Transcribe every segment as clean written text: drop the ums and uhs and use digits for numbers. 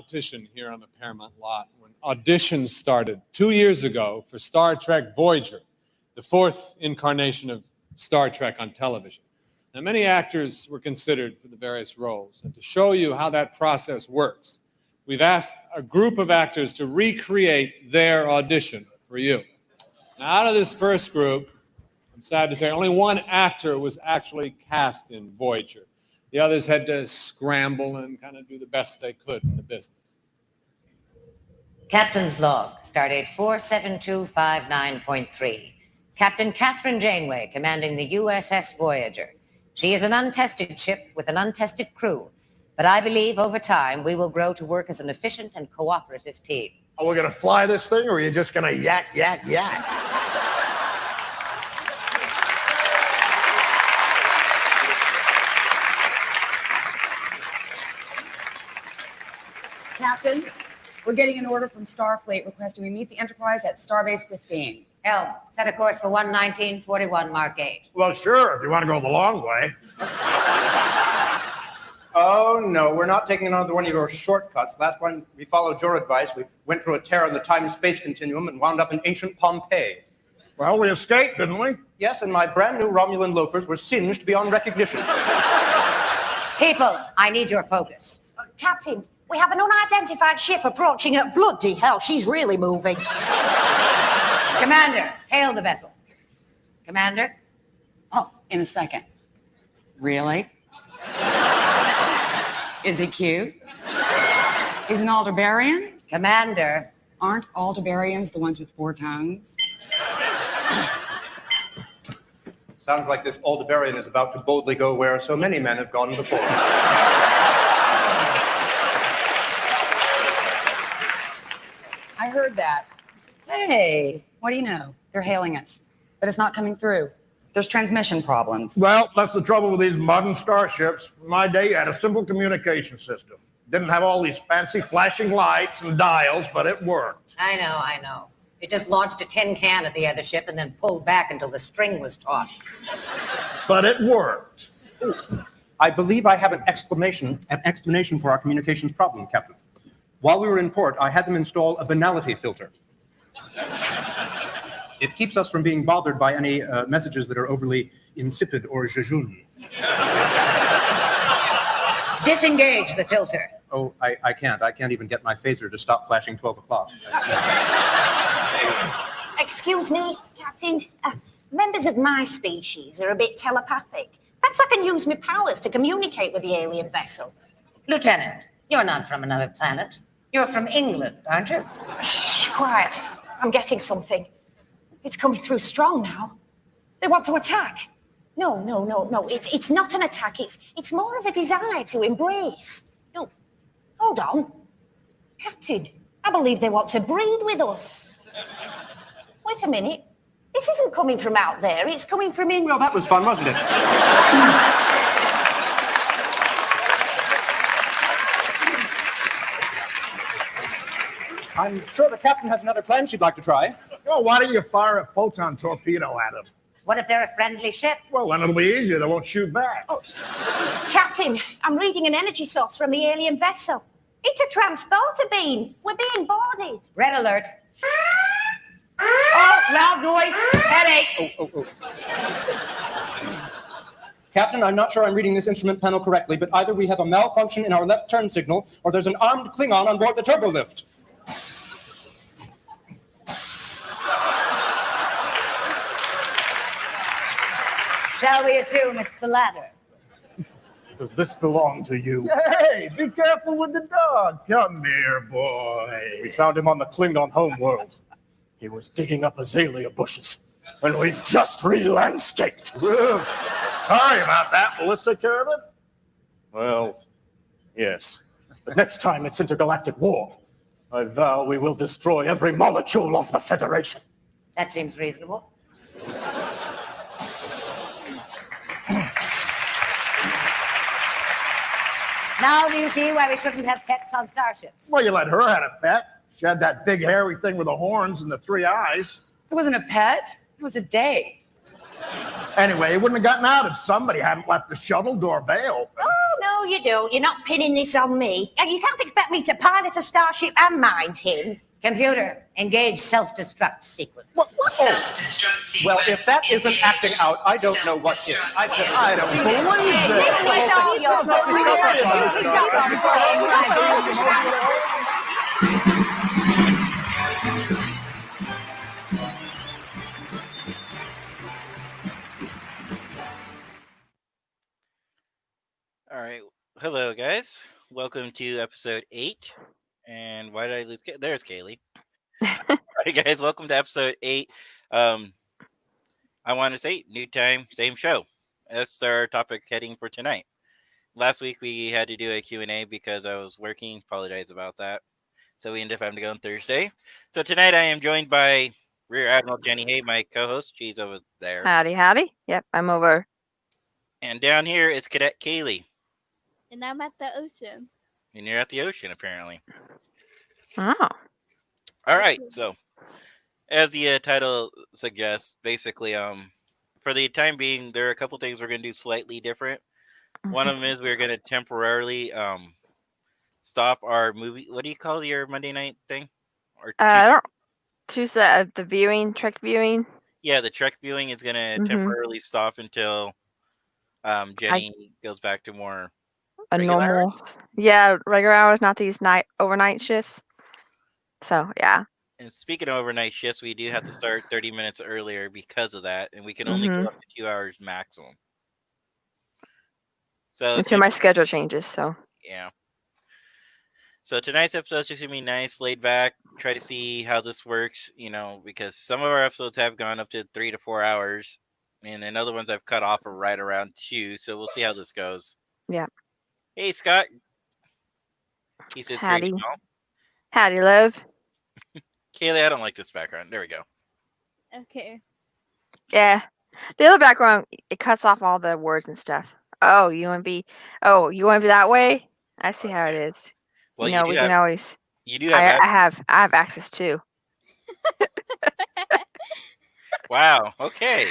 competition here on the Paramount lot when auditions started 2 years ago for Star Trek Voyager, the fourth incarnation of Star Trek on television. Now, many actors were considered for the various roles, and to show you how that process works, we've asked a group of actors to recreate their audition for you. Now, out of this first group, I'm sad to say, only one actor was actually cast in Voyager. The others had to scramble and kind of do the best they could in the business. Captain's log, stardate 47259.3. Captain Catherine Janeway, commanding the USS Voyager. She is an untested ship with an untested crew, but I believe over time we will grow to work as an efficient and cooperative team. Are we going to fly this thing, or are you just going to yak, yak, yak? Captain, we're getting an order from Starfleet requesting we meet the Enterprise at Starbase 15. Helm, set a course for 11941 Mark 8. Well, sure, if you want to go the long way. Oh, no, we're not taking another one of your shortcuts. Last one, we followed your advice. We went through a tear in the time-space continuum and wound up in ancient Pompeii. Well, we escaped, didn't we? Yes, and my brand new Romulan loafers were singed beyond recognition. People, I need your focus. Captain, we have an unidentified ship approaching at bloody hell. She's really moving. Commander, hail the vessel. Commander? Oh, in a second. Really? Is he cute? He's an Aldebaran? Commander. Aren't Aldebarians the ones with 4 tongues? Sounds like this Aldebarian is about to boldly go where so many men have gone before. I heard that. Hey, what do you know? They're hailing us, but it's not coming through. There's transmission problems. Well, that's the trouble with these modern starships. In my day, you had a simple communication system. Didn't have all these fancy flashing lights and dials, but it worked. I know. It just launched a tin can at the other ship and then pulled back until the string was taut. But it worked. I believe I have an explanation for our communications problem, Captain. While we were in port, I had them install a banality filter. It keeps us from being bothered by any messages that are overly insipid or jejune. Disengage the filter. Oh, I can't. I can't even get my phaser to stop flashing 12 o'clock. Excuse me, Captain. Members of my species are a bit telepathic. Perhaps I can use my powers to communicate with the alien vessel. Lieutenant, you're not from another planet. You're from England, aren't you? Shh, quiet. I'm getting something. It's coming through strong now. They want to attack. No. It's not an attack. It's more of a desire to embrace. No, hold on. Captain, I believe they want to breed with us. Wait a minute. This isn't coming from out there. It's coming from in... Well, that was fun, wasn't it? I'm sure the captain has another plan she'd like to try. Well, why don't you fire a photon torpedo at them? What if they're a friendly ship? Well, then it'll be easier. They won't shoot back. Oh. Captain, I'm reading an energy source from the alien vessel. It's a transporter beam. We're being boarded. Red alert. Oh, loud noise. Headache. Oh. Captain, I'm not sure I'm reading this instrument panel correctly, but either we have a malfunction in our left turn signal, or there's an armed Klingon on board the turbolift. Shall we assume it's the latter? Does this belong to you? Hey, be careful with the dog. Come here, boy. We found him on the Klingon homeworld. He was digging up azalea bushes, and we've just re-landscaped. Sorry about that. Will this take care of it? Well, yes. But next time it's intergalactic war, I vow we will destroy every molecule of the Federation. That seems reasonable. Now do you see why we shouldn't have pets on starships? Well, you let her have a pet. She had that big hairy thing with the horns and the 3 eyes. It wasn't a pet. It was a date. Anyway, it wouldn't have gotten out if somebody hadn't left the shuttle door bay open. Oh, no, you don't. You're not pinning this on me. And you can't expect me to pilot a starship and mind him. Computer, engage self-destruct sequence. Well, if that isn't acting out, I don't know what is. I don't believe This is all your fault. You dumb All right. Hello, guys. Welcome to episode 8. And why did I lose? There's Kaylee. All right, guys. Welcome to episode 8. I want to say new time, same show. That's our topic heading for tonight. Last week we had to do a Q&A because I was working. Apologize about that. So we ended up having to go on Thursday. So tonight I am joined by Rear Admiral Jenny Hay, my co-host. She's over there. Howdy, howdy. Yep, I'm over. And down here is Cadet Kaylee. And I'm at the ocean. And you're at the ocean, apparently. Oh. All right. So, as the title suggests, basically, for the time being, there are a couple things we're going to do slightly different. One of them is we're going to temporarily stop our movie. What do you call your Monday night thing? Or I don't Tuesday, the viewing, Trek viewing. Yeah, the Trek viewing is going to temporarily stop until Jenny goes back to more regular normal. hours. Yeah, regular hours, not these overnight shifts. So yeah. And speaking of overnight shifts, we do have to start 30 minutes earlier because of that, and we can only go up to 2 hours maximum. So Until my schedule changes, so. Yeah. So tonight's episode is just going to be nice, laid back, try to see how this works, because some of our episodes have gone up to 3 to 4 hours, and then other ones I've cut off are right around 2, so we'll see how this goes. Yeah. Hey, Scott. He says, Howdy. great, Howdy, love. Kaylee, I don't like this background. There we go. Okay. Yeah. The other background, it cuts off all the words and stuff. Oh, you want to be that way? I see how it is. Well, we can always. You do have. I have access too. Wow. Okay.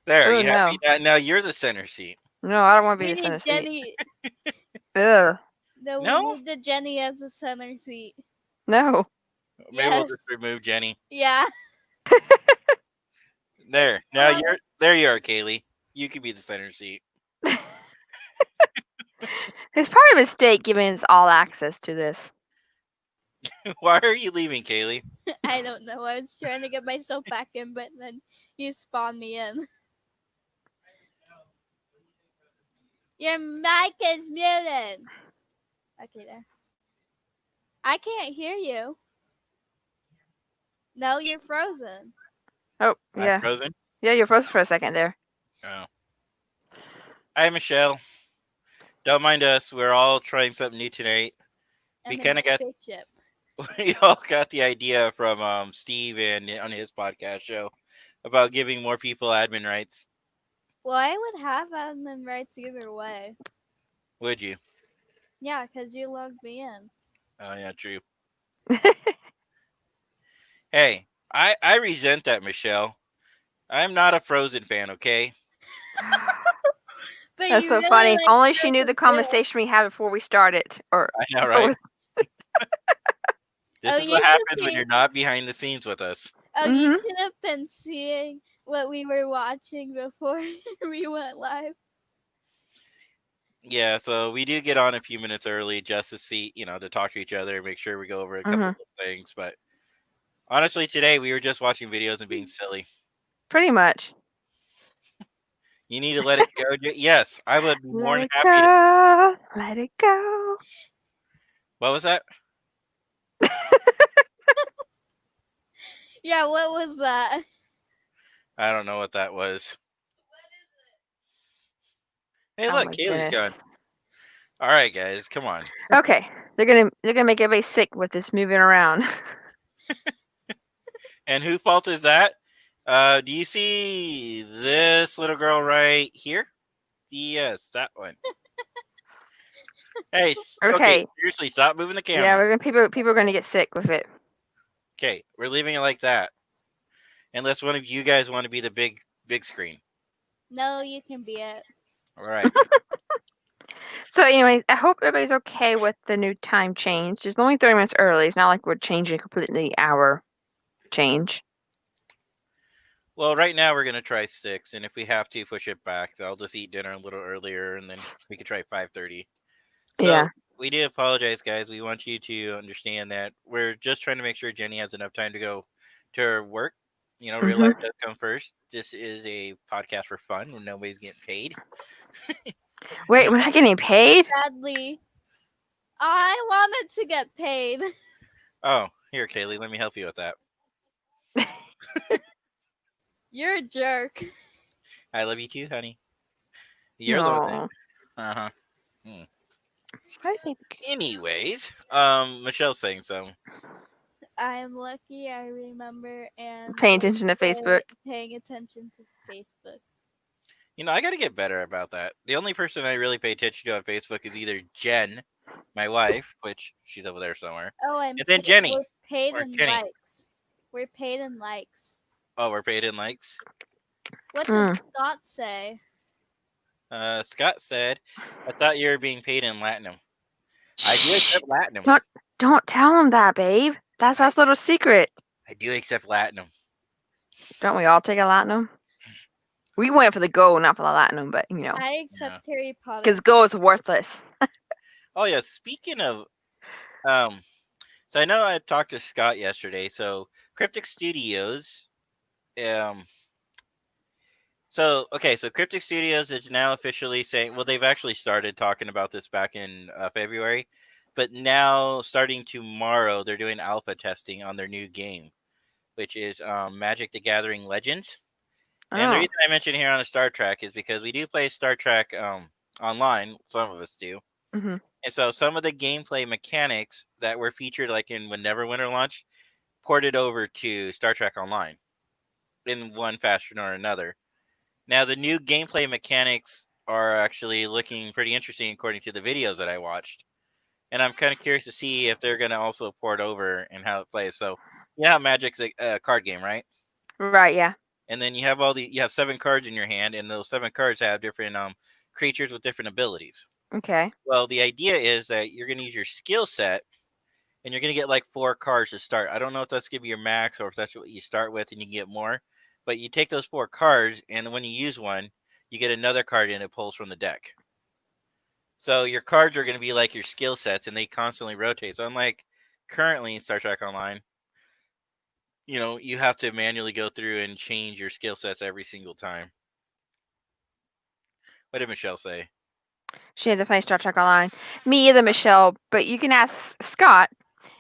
There. Oh, you have now you're the center seat. No, I don't want to be We the need center Jenny. seat. Ugh. No, No? we need the Jenny as a center seat. No. Maybe we'll Yes. just remove Jenny. Yeah. There. Now there you are, Kaylee. You can be the center seat. It's probably a mistake giving us all access to this. Why are you leaving, Kaylee? I don't know. I was trying to get myself back in, but then you spawned me in. Your mic is muted. Okay, there. I can't hear you. No, you're frozen. Oh, I'm yeah. frozen. Yeah, you're frozen for a second there. Oh. Hi, Michelle. Don't mind us. We're all trying something new tonight. We I'm in kind of a got spaceship. we all got the idea from Steve and on his podcast show about giving more people admin rights. Well, I would have admin rights either way. Would you? Yeah, because you logged me in. Oh yeah, true. Hey, I resent that, Michelle. I'm not a Frozen fan, okay? But That's you so really funny. like Only she knew Frozen the too. conversation we had before we started. Or I know, right? This Oh, is you what should happens when be- you're not behind the scenes with us. Oh, you Mhm. should have been seeing what we were watching before we went live. Yeah, so we do get on a few minutes early just to see, to talk to each other, make sure we go over a couple of things. But honestly, today we were just watching videos and being silly. pretty much. You need to let it go. Yes, I would be more Let than it happy to. go. Let it go. What was that? Yeah, what was that? I don't know what that was. Hey, Oh look, my Kaylee's goodness. gone. All right, guys, come on. Okay, they're gonna make everybody sick with this moving around. And whose fault is that? Do you see this little girl right here? Yes, that one. Hey, Okay. seriously, stop moving the camera. Yeah, people are gonna get sick with it. Okay, we're leaving it like that. Unless one of you guys want to be the big screen. No, you can be it. All right. So, anyways, I hope everybody's okay with the new time change. It's only 30 minutes early. It's not like we're changing completely our change. Well, right now we're gonna try 6, and if we have to push it back, I'll just eat dinner a little earlier, and then we could try 5:30. So Yeah. we do apologize, guys. We want you to understand that we're just trying to make sure Jenny has enough time to go to her work. Real life does come first. This is a podcast for fun when nobody's getting paid. Wait, we're not getting paid? Sadly, I wanted to get paid. Oh, here, Kaylee, let me help you with that. You're a jerk. I love you too, honey. You're the one. No. Uh-huh. I think. Anyways, Michelle's saying so. I am lucky I remember and Paying attention to Facebook. paying attention to Facebook. I got to get better about that. The only person I really pay attention to on Facebook is either Jen, my wife, which she's over there somewhere. Oh, And then Jenny. We're paid Or in Jenny. likes. We're paid in likes. Oh, we're paid in likes. What did Scott say? Scott said, I thought you were being paid in Latinum. I do accept Latinum. Don't tell him that, babe. That's our little secret. I do accept Latinum. Don't we all take a Latinum? We went for the gold, not for the Latinum, but I accept Harry Potter. because gold is worthless. Oh yeah, speaking of so I know I talked to Scott yesterday. So Cryptic Studios so Cryptic Studios is now officially saying, well, they've actually started talking about this back in February, but now starting tomorrow they're doing alpha testing on their new game, which is Magic the Gathering Legends. And the reason I mention here on a Star Trek is because we do play Star Trek online. Some of us do. Mm-hmm. And so some of the gameplay mechanics that were featured like in when Neverwinter launched ported over to Star Trek Online in one fashion or another. Now, the new gameplay mechanics are actually looking pretty interesting according to the videos that I watched. And I'm kind of curious to see if they're going to also port over and how it plays. So, Magic's a card game, right? Right, yeah. And then you have 7 cards in your hand, and those 7 cards have different creatures with different abilities. Okay. Well, the idea is that you're going to use your skill set, and you're going to get like 4 cards to start. I don't know if that's going to be your max or if that's what you start with and you can get more. But you take those 4 cards, and when you use one, you get another card and it pulls from the deck. So your cards are going to be like your skill sets, and they constantly rotate. So unlike currently in Star Trek Online, you have to manually go through and change your skill sets every single time. What did Michelle say? She hasn't played Star Trek Online. Me either, Michelle. But you can ask Scott.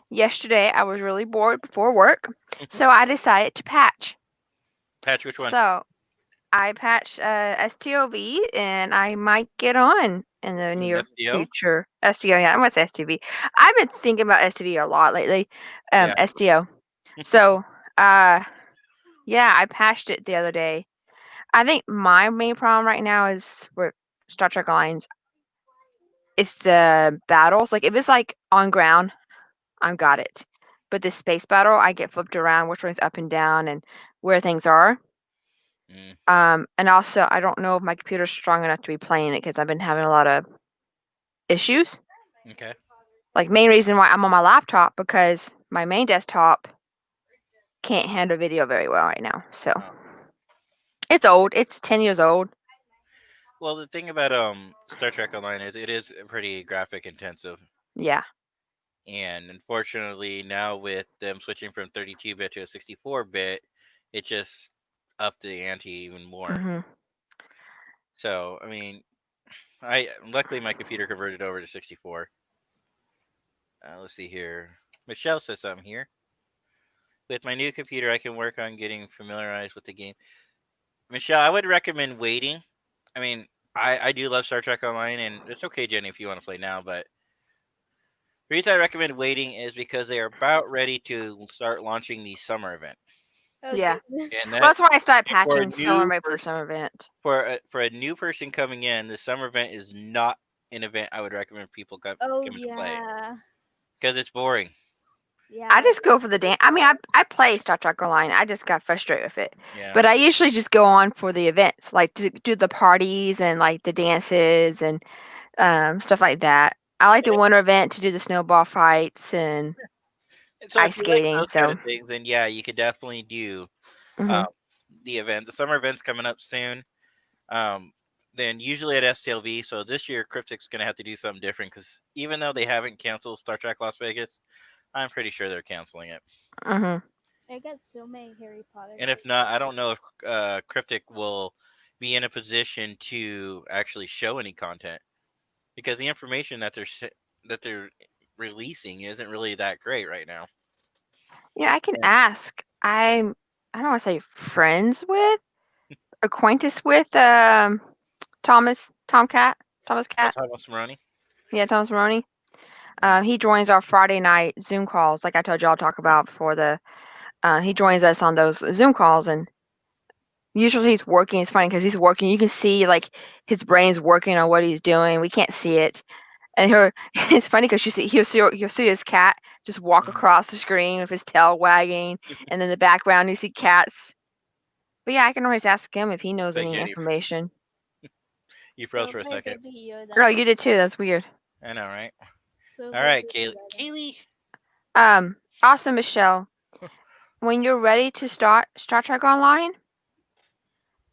Yesterday, I was really bored before work, so I decided to patch. Patch which one? So I patched STOV, and I might get on in the near future. STO, yeah, I'm with STV. I've been thinking about STV a lot lately. STO. So, I patched it the other day. I think my main problem right now is with Star Trek Alliance. It's the battles. Like if it's like on ground, I've got it. But the space battle, I get flipped around, which one's up and down, and where things are. And also, I don't know if my computer's strong enough to be playing it because I've been having a lot of issues. Okay. Like main reason why I'm on my laptop because my main desktop can't handle video very well right now. So it's old. It's 10 years old. Well, the thing about Star Trek Online is it is pretty graphic intensive. Yeah. And unfortunately, now with them switching from 32-bit to a 64-bit, it just upped the ante even more. Mm-hmm. So, I mean, luckily my computer converted over to 64. Let's see here. Michelle says something here. With my new computer, I can work on getting familiarized with the game. Michelle, I would recommend waiting. I mean, I do love Star Trek Online, and it's okay, Jenny, if you want to play now, but the reason I recommend waiting is because they are about ready to start launching the summer event. Oh, Yeah. And Well, that's why I started for a patching so I'm new ready for the summer event. For a new person coming in, the summer event is not an event I would recommend people come Oh to play yeah. because it's boring. Yeah. I just go for the dance. I mean, I play Star Trek Online. I just got frustrated with it. Yeah. But I usually just go on for the events, like to do the parties and like the dances and stuff like that. I like the winter event to do the snowball fights and So ice if you like skating. those kind So of things, then yeah, you could definitely do mhm. the event. The summer event's coming up soon. Then usually at STLV. So this year, Cryptic's gonna have to do something different because even though they haven't canceled Star Trek Las Vegas, I'm pretty sure they're canceling it. Mhm. I got so many Harry Potter. And if not, I don't know if Cryptic will be in a position to actually show any content because the information that they're releasing isn't really that great right now. Yeah, I can Yeah. ask. I don't want to say friends with, acquaintance with Thomas Cat. Thomas Maroney. Yeah, Thomas Maroney. He joins our Friday night Zoom calls, like I told y'all I'll talk about before the. He joins us on those Zoom calls, and usually he's working. It's funny because he's working. You can see like his brain's working on what he's doing. We can't see it, and it's funny because you'll see his cat just walk across the screen with his tail wagging, and in the background you see cats. But yeah, I can always ask him if he knows Like any Jenny, information. you froze for a second. Oh, you did too. That's weird. I know, right? So All good right, to be Kaylee. Also, Michelle, when you're ready to start Star Trek Online,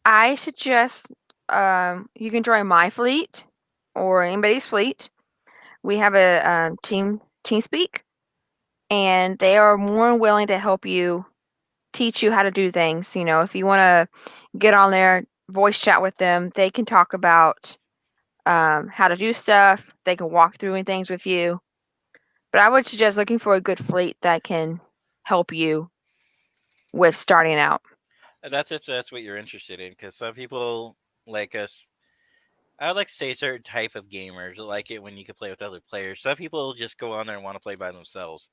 I suggest you can join my fleet or anybody's fleet. We have a TeamSpeak, and they are more than willing to help you, teach you how to do things. You know, if you want to get on there, voice chat with them, they can talk about how to do stuff. They can walk through things with you. But I would suggest looking for a good fleet that can help you with starting out. That's if that's what you're interested in, because some people like us. I would like to say a certain type of gamers like it when you can play with other players. Some people just go on there and want to play by themselves.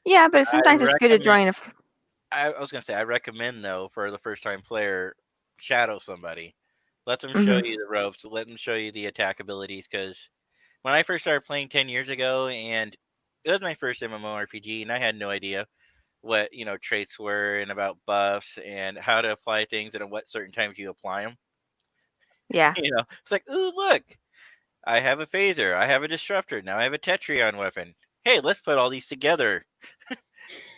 Yeah, but I sometimes it's good to recommend. join a. I was gonna say I recommend though for the first time player, shadow somebody. Let them show Mhm. you the ropes. Let them show you the attack abilities. Because when I first started playing 10 years ago, and it was my first MMORPG, and I had no idea what traits were and about buffs and how to apply things and at what certain times you apply them. Yeah. It's like, ooh, look, I have a phaser, I have a disruptor, now I have a Tetrion weapon. Hey, let's put all these together.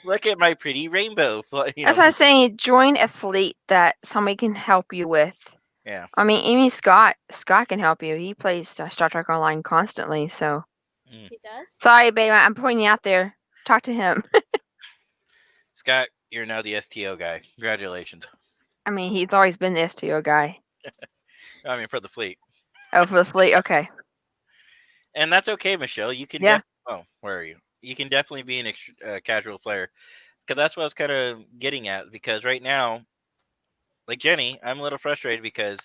Look at my pretty rainbow. That's what I'm saying. Join a fleet that somebody can help you with. Yeah. I mean, Amy Scott can help you. He plays Star Trek Online constantly. So. He does? Sorry, babe. I'm pointing you out there. Talk to him. Scott, you're now the STO guy. Congratulations. I mean, he's always been the STO guy. I mean, for the fleet. Oh, for the fleet. Okay. And that's okay, Michelle. You can. Yeah. Where are you? You can definitely be an casual player, because that's what I was kind of getting at. Because right now, like Jenny, I'm a little frustrated because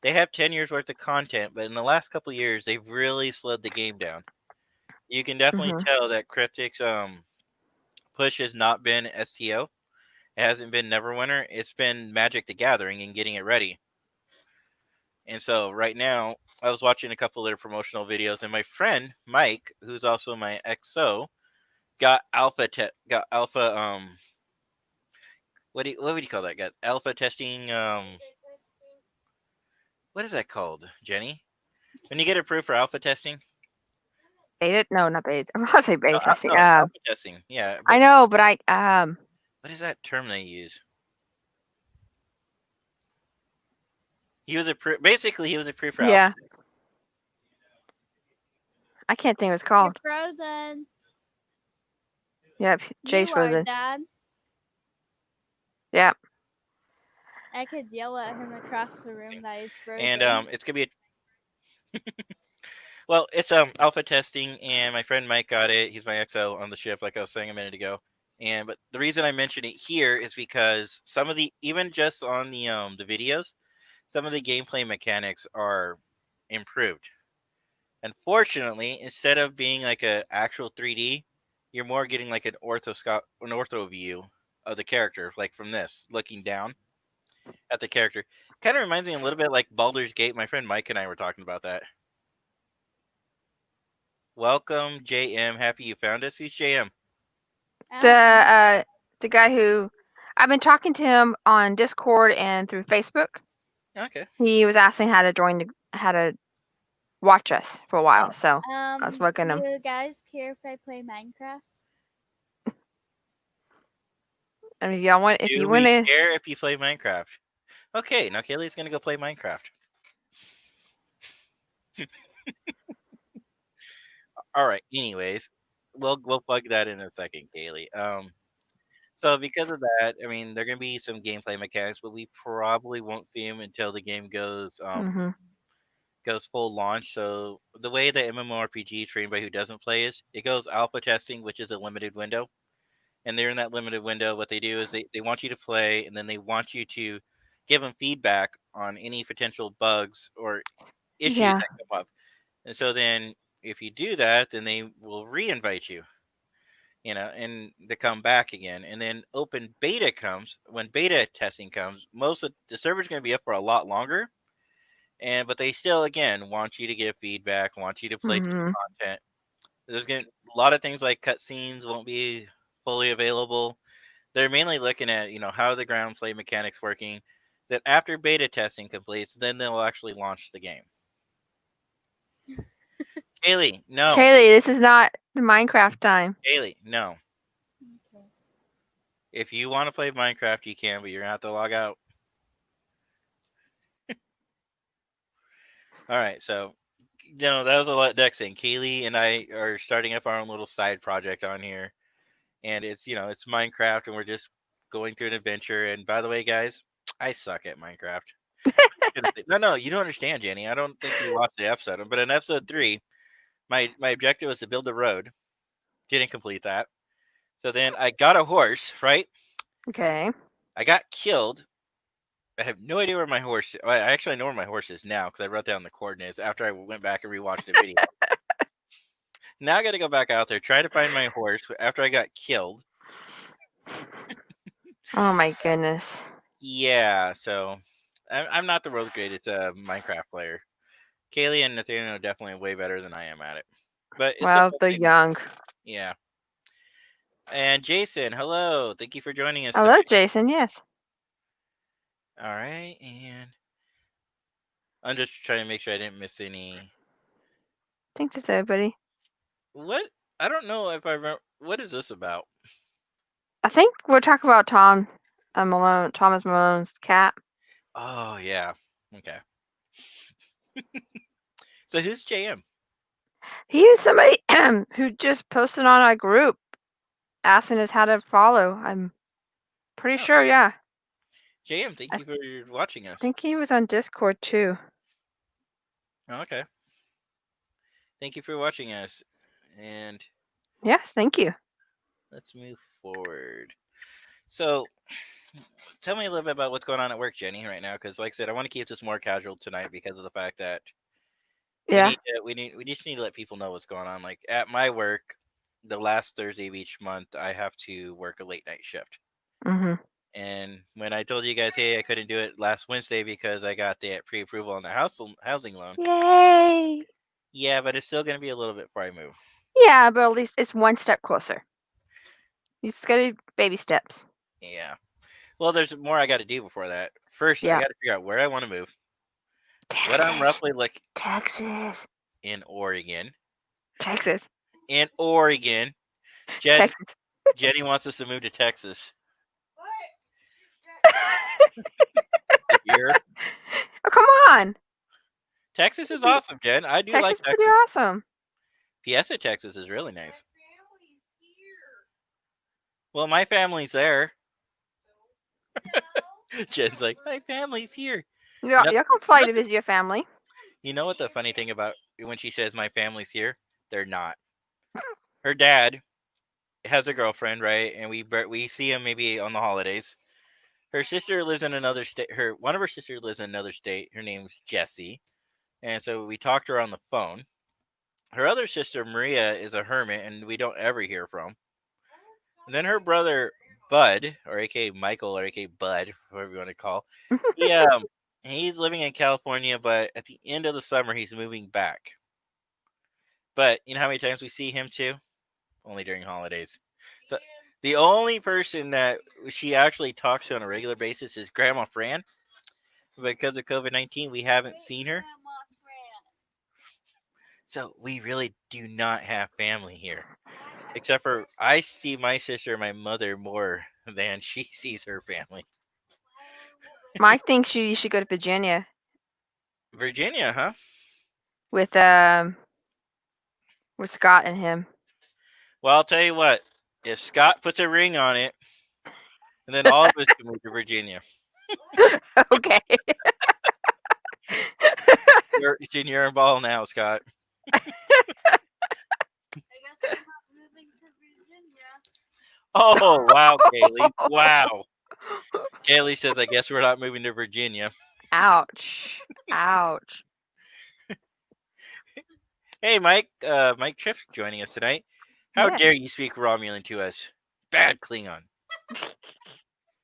they have 10 years worth of content, but in the last couple of years, they've really slowed the game down. You can definitely tell that Cryptic's push has not been STO. It hasn't been Neverwinter. It's been Magic the Gathering and getting it ready. And so right now, I was watching a couple of their promotional videos, and my friend Mike, who's also my XO, got alpha. What would you call that, guys? Alpha testing. What is that called, Jenny? When you get approved for alpha testing? Beta? No, not beta. I'm gonna say beta testing. No, alpha testing. Yeah. I know, but What is that term they use? He was basically he was approved for yeah. alpha. I can't think what it's called. You're frozen. Yep, Jay's You frozen. are, Dad. Yep. I could yell at him across the room that he's frozen. And it's gonna be well, it's alpha testing, and my friend Mike got it. He's my XO on the ship, like I was saying a minute ago. But the reason I mention it here is because some of the, even just on the videos, some of the gameplay mechanics are improved. Unfortunately, instead of being like an actual 3D, you're more getting like an ortho view of the character, like from this, looking down at the character. Kind of reminds me a little bit like Baldur's Gate. My friend Mike and I were talking about that. Welcome, JM. Happy you found us. Who's JM? The guy who I've been talking to him on Discord and through Facebook. Okay. He was asking how to watch us for a while, so I was working Do him. you guys care if I play Minecraft? And if y'all want, if Do you we want to, care if you play Minecraft? Okay, now Kaylee's gonna go play Minecraft. All right. Anyways, we'll plug that in a second, Kaylee. So because of that, I mean, there are gonna be some gameplay mechanics, but we probably won't see them until the game goes goes full launch. So the way the MMORPG for anybody who doesn't play is, it goes alpha testing, which is a limited window. And they're in that limited window. What they do is they want you to play, and then they want you to give them feedback on any potential bugs or issues Yeah. that come up. And so then if you do that, then they will re-invite you, and to come back again. And then open beta comes. When beta testing comes, most of the server's going to be up for a lot longer. But they still, again, want you to give feedback, want you to play through the content. There's going to a lot of things like cutscenes won't be fully available. They're mainly looking at, how the ground play mechanics working. That after beta testing completes, then they'll actually launch the game. Kaylee, no. Kaylee, this is not the Minecraft time. Kaylee, no. Okay. If you want to play Minecraft, you can, but you're going to have to log out. All right, so, that was a lot next thing. Kaylee and I are starting up our own little side project on here. And it's, it's Minecraft, and we're just going through an adventure. And by the way, guys, I suck at Minecraft. No, you don't understand, Jenny. I don't think you watched the episode. But in episode 3, my objective was to build a road. Didn't complete that. So then I got a horse, right? Okay. I got killed. I have no idea where my horse is. I actually know where my horse is now because I wrote down the coordinates after I went back and rewatched the video. Now I got to go back out there, try to find my horse after I got killed. Oh my goodness. Yeah, so I'm not the world's greatest Minecraft player. Kaylee and Nathaniel are definitely way better than I am at it. But it's Well, they're okay. young. Yeah. And Jason, hello. Thank you for joining us. Hello, tonight. Jason. Yes. All right, and I'm just trying to make sure I didn't miss any. I think that's everybody. What? I don't know if I remember. What is this about? I think we're talking about Thomas Malone's cat. Oh, yeah. Okay. So who's JM? He was somebody who just posted on our group asking us how to follow. I'm pretty sure, yeah. JM, thank you for watching us. I think he was on Discord too. Oh, okay. Thank you for watching us. And yes, thank you. Let's move forward. So, tell me a little bit about what's going on at work, Jenny, right now. Because, like I said, I want to keep this more casual tonight because of the fact that we just need to let people know what's going on. Like at my work, the last Thursday of each month, I have to work a late night shift. Mm-hmm. And when I told you guys, hey, I couldn't do it last Wednesday because I got the pre-approval on the housing loan. Yay! Yeah, but it's still going to be a little bit before I move. Yeah, but at least it's one step closer. You just got to baby steps. Yeah. Well, there's more I got to do before that. First, I got to figure out where I want to move. Texas. What I'm roughly like. Texas. In Oregon. Texas. In Oregon. Texas. Jenny wants us to move to Texas. Oh, come on. Texas is awesome, Jen. I do like Texas. Texas is pretty awesome. Fiesta, Texas is really nice. Well, my family's there. Jen's like, my family's here. Yeah, you can fly to visit your family. You know what the funny thing about when she says my family's here? They're not. Her dad has a girlfriend, right? And we see him maybe on the holidays. Her sister lives in another state. One of her sisters lives in another state. Her name's Jessie. And so we talked to her on the phone. Her other sister, Maria, is a hermit, and we don't ever hear from. And then her brother, Bud, or a.k.a. Michael, or a.k.a. Bud, whatever you want to call. He's living in California, but at the end of the summer, he's moving back. But you know how many times we see him, too? Only during holidays. The only person that she actually talks to on a regular basis is Grandma Fran. Because of COVID-19, we haven't seen her. So we really do not have family here. Except for I see my sister and my mother more than she sees her family. Mike thinks you should go to Virginia Virginia, huh? with Scott and him. Well, I'll tell you what. If Scott puts a ring on it, and then all of us can move to Virginia. Okay. It's in your ball now, Scott. I guess we're not moving to Virginia. Oh, wow, Kaylee. Wow. Kaylee says, I guess we're not moving to Virginia. Ouch. Ouch. Hey, Mike. Mike Tripp's joining us tonight. How Yes. dare you speak Romulan to us? Bad Klingon.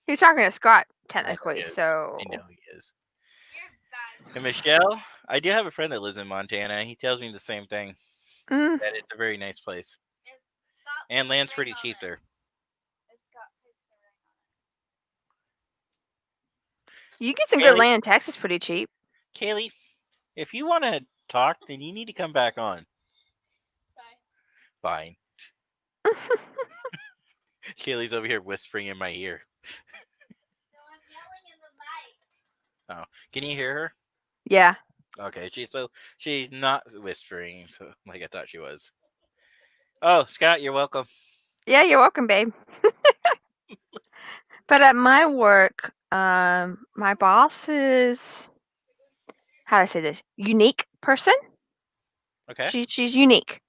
He's talking to Scott, I know technically, he is. so... I know he is. And Michelle, I do have a friend that lives in Montana. He tells me the same thing. Mm. That it's a very nice place. And land's pretty cheap there. You get some Kaylee? good land in Texas pretty cheap. Kaylee, if you want to talk, then you need to come back on. Fine. Kaylee's over here whispering in my ear. Oh, can you hear her? Yeah. Okay, she's not whispering, so like I thought she was. Oh, Scott, you're welcome. Yeah, you're welcome, babe. But at my work, my boss is, how do I say this? Unique person. Okay. She's unique.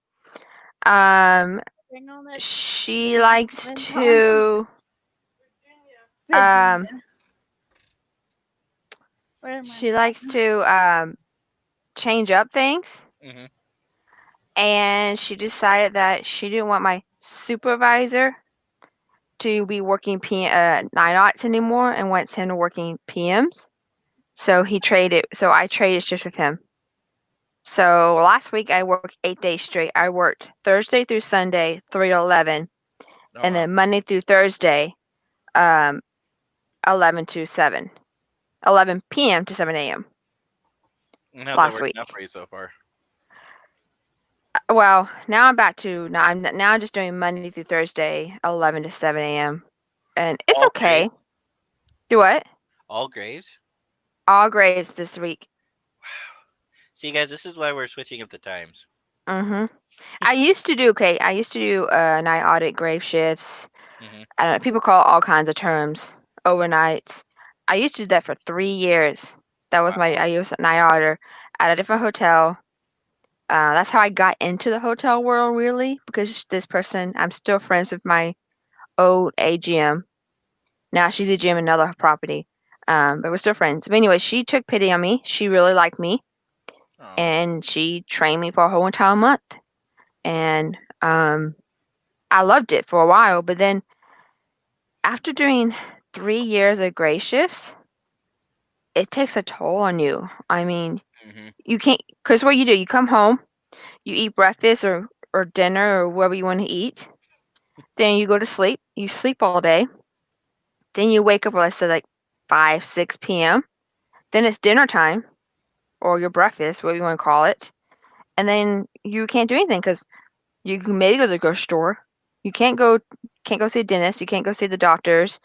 She likes to change up things. Mm-hmm. And she decided that she didn't want my supervisor to be working nights anymore and wants him to working PMs. So I traded shifts with him. So last week I worked 8 days straight. I worked Thursday through Sunday, 3 to 11, and then Monday through Thursday, 11 to 7, 11 p.m. to 7 a.m. And how's last that working week. out for you so far? Well, now I'm just doing Monday through Thursday, 11 to 7 a.m. And it's All okay. grades? Do what? All grades? All grades this week. See, guys, this is why we're switching up the times. Mm-hmm. I used to do night audit grave shifts. Mm-hmm. I don't know, people call it all kinds of terms. Overnights. I used to do that for 3 years. That was I was a night auditor at a different hotel. That's how I got into the hotel world, really, because this person, I'm still friends with my old AGM. Now she's a GM in another property, but we're still friends. But anyway, she took pity on me. She really liked me, and she trained me for a whole entire month. And I loved it for a while. But then after doing 3 years of gray shifts, it takes a toll on you. I mean, you can't, because what you do, you come home, you eat breakfast or dinner or whatever you want to eat. Then you go to sleep. You sleep all day. Then you wake up, let's say, like 5, 6 p.m. Then it's dinner time or your breakfast, whatever you want to call it. And then you can't do anything because you can maybe go to the grocery store. You can't go see a dentist. You can't go see the doctors.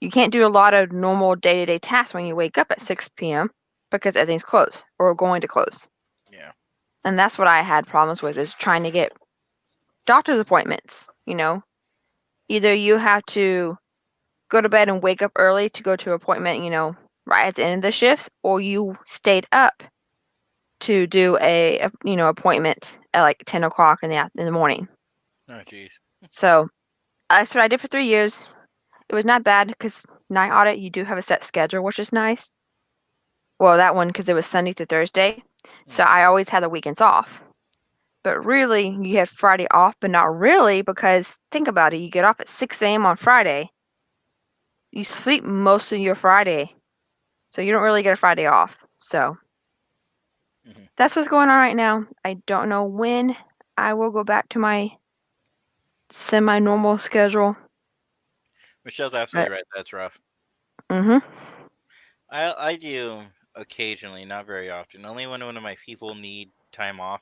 You can't do a lot of normal day-to-day tasks when you wake up at 6 p.m. because everything's closed or going to close. Yeah. And that's what I had problems with, is trying to get doctor's appointments, Either you have to go to bed and wake up early to go to an appointment, right at the end of the shifts, or you stayed up to do a appointment at like 10 o'clock in the morning. Oh, jeez. So that's what I did for 3 years. It was not bad because night audit, you do have a set schedule, which is nice. Well, that one, because it was Sunday through Thursday. So I always had the weekends off. But really, you had Friday off, but not really, because think about it. You get off at 6 a.m. on Friday. You sleep most of your Friday. So you don't really get a Friday off. So that's what's going on right now. I don't know when I will go back to my semi-normal schedule. Michelle's absolutely right. That's rough. Mm-hmm. I do occasionally, not very often. Only when one of my people need time off.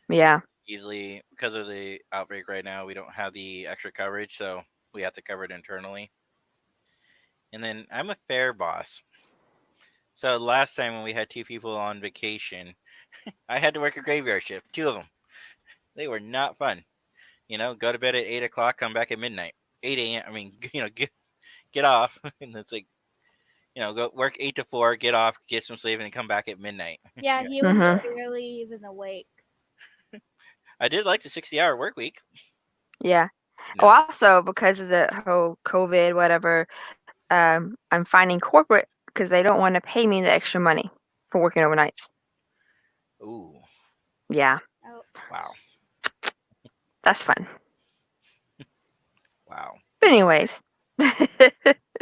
Yeah. Usually, because of the outbreak right now, we don't have the extra coverage, so we have to cover it internally. And then I'm a fair boss. So last time when we had 2 people on vacation, I had to work a graveyard shift, 2 of them. They were not fun. Go to bed at 8 o'clock, come back at midnight. 8 a.m. I mean, get off. And it's like, go work 8 to 4, get off, get some sleep, and then come back at midnight. Yeah, he was barely even awake. I did like the 60-hour work week. Yeah. No. Oh, also because of the whole COVID, whatever, I'm finding corporate because they don't want to pay me the extra money for working overnights. Ooh. Yeah. Oh. Wow. That's fun. Wow. But anyways.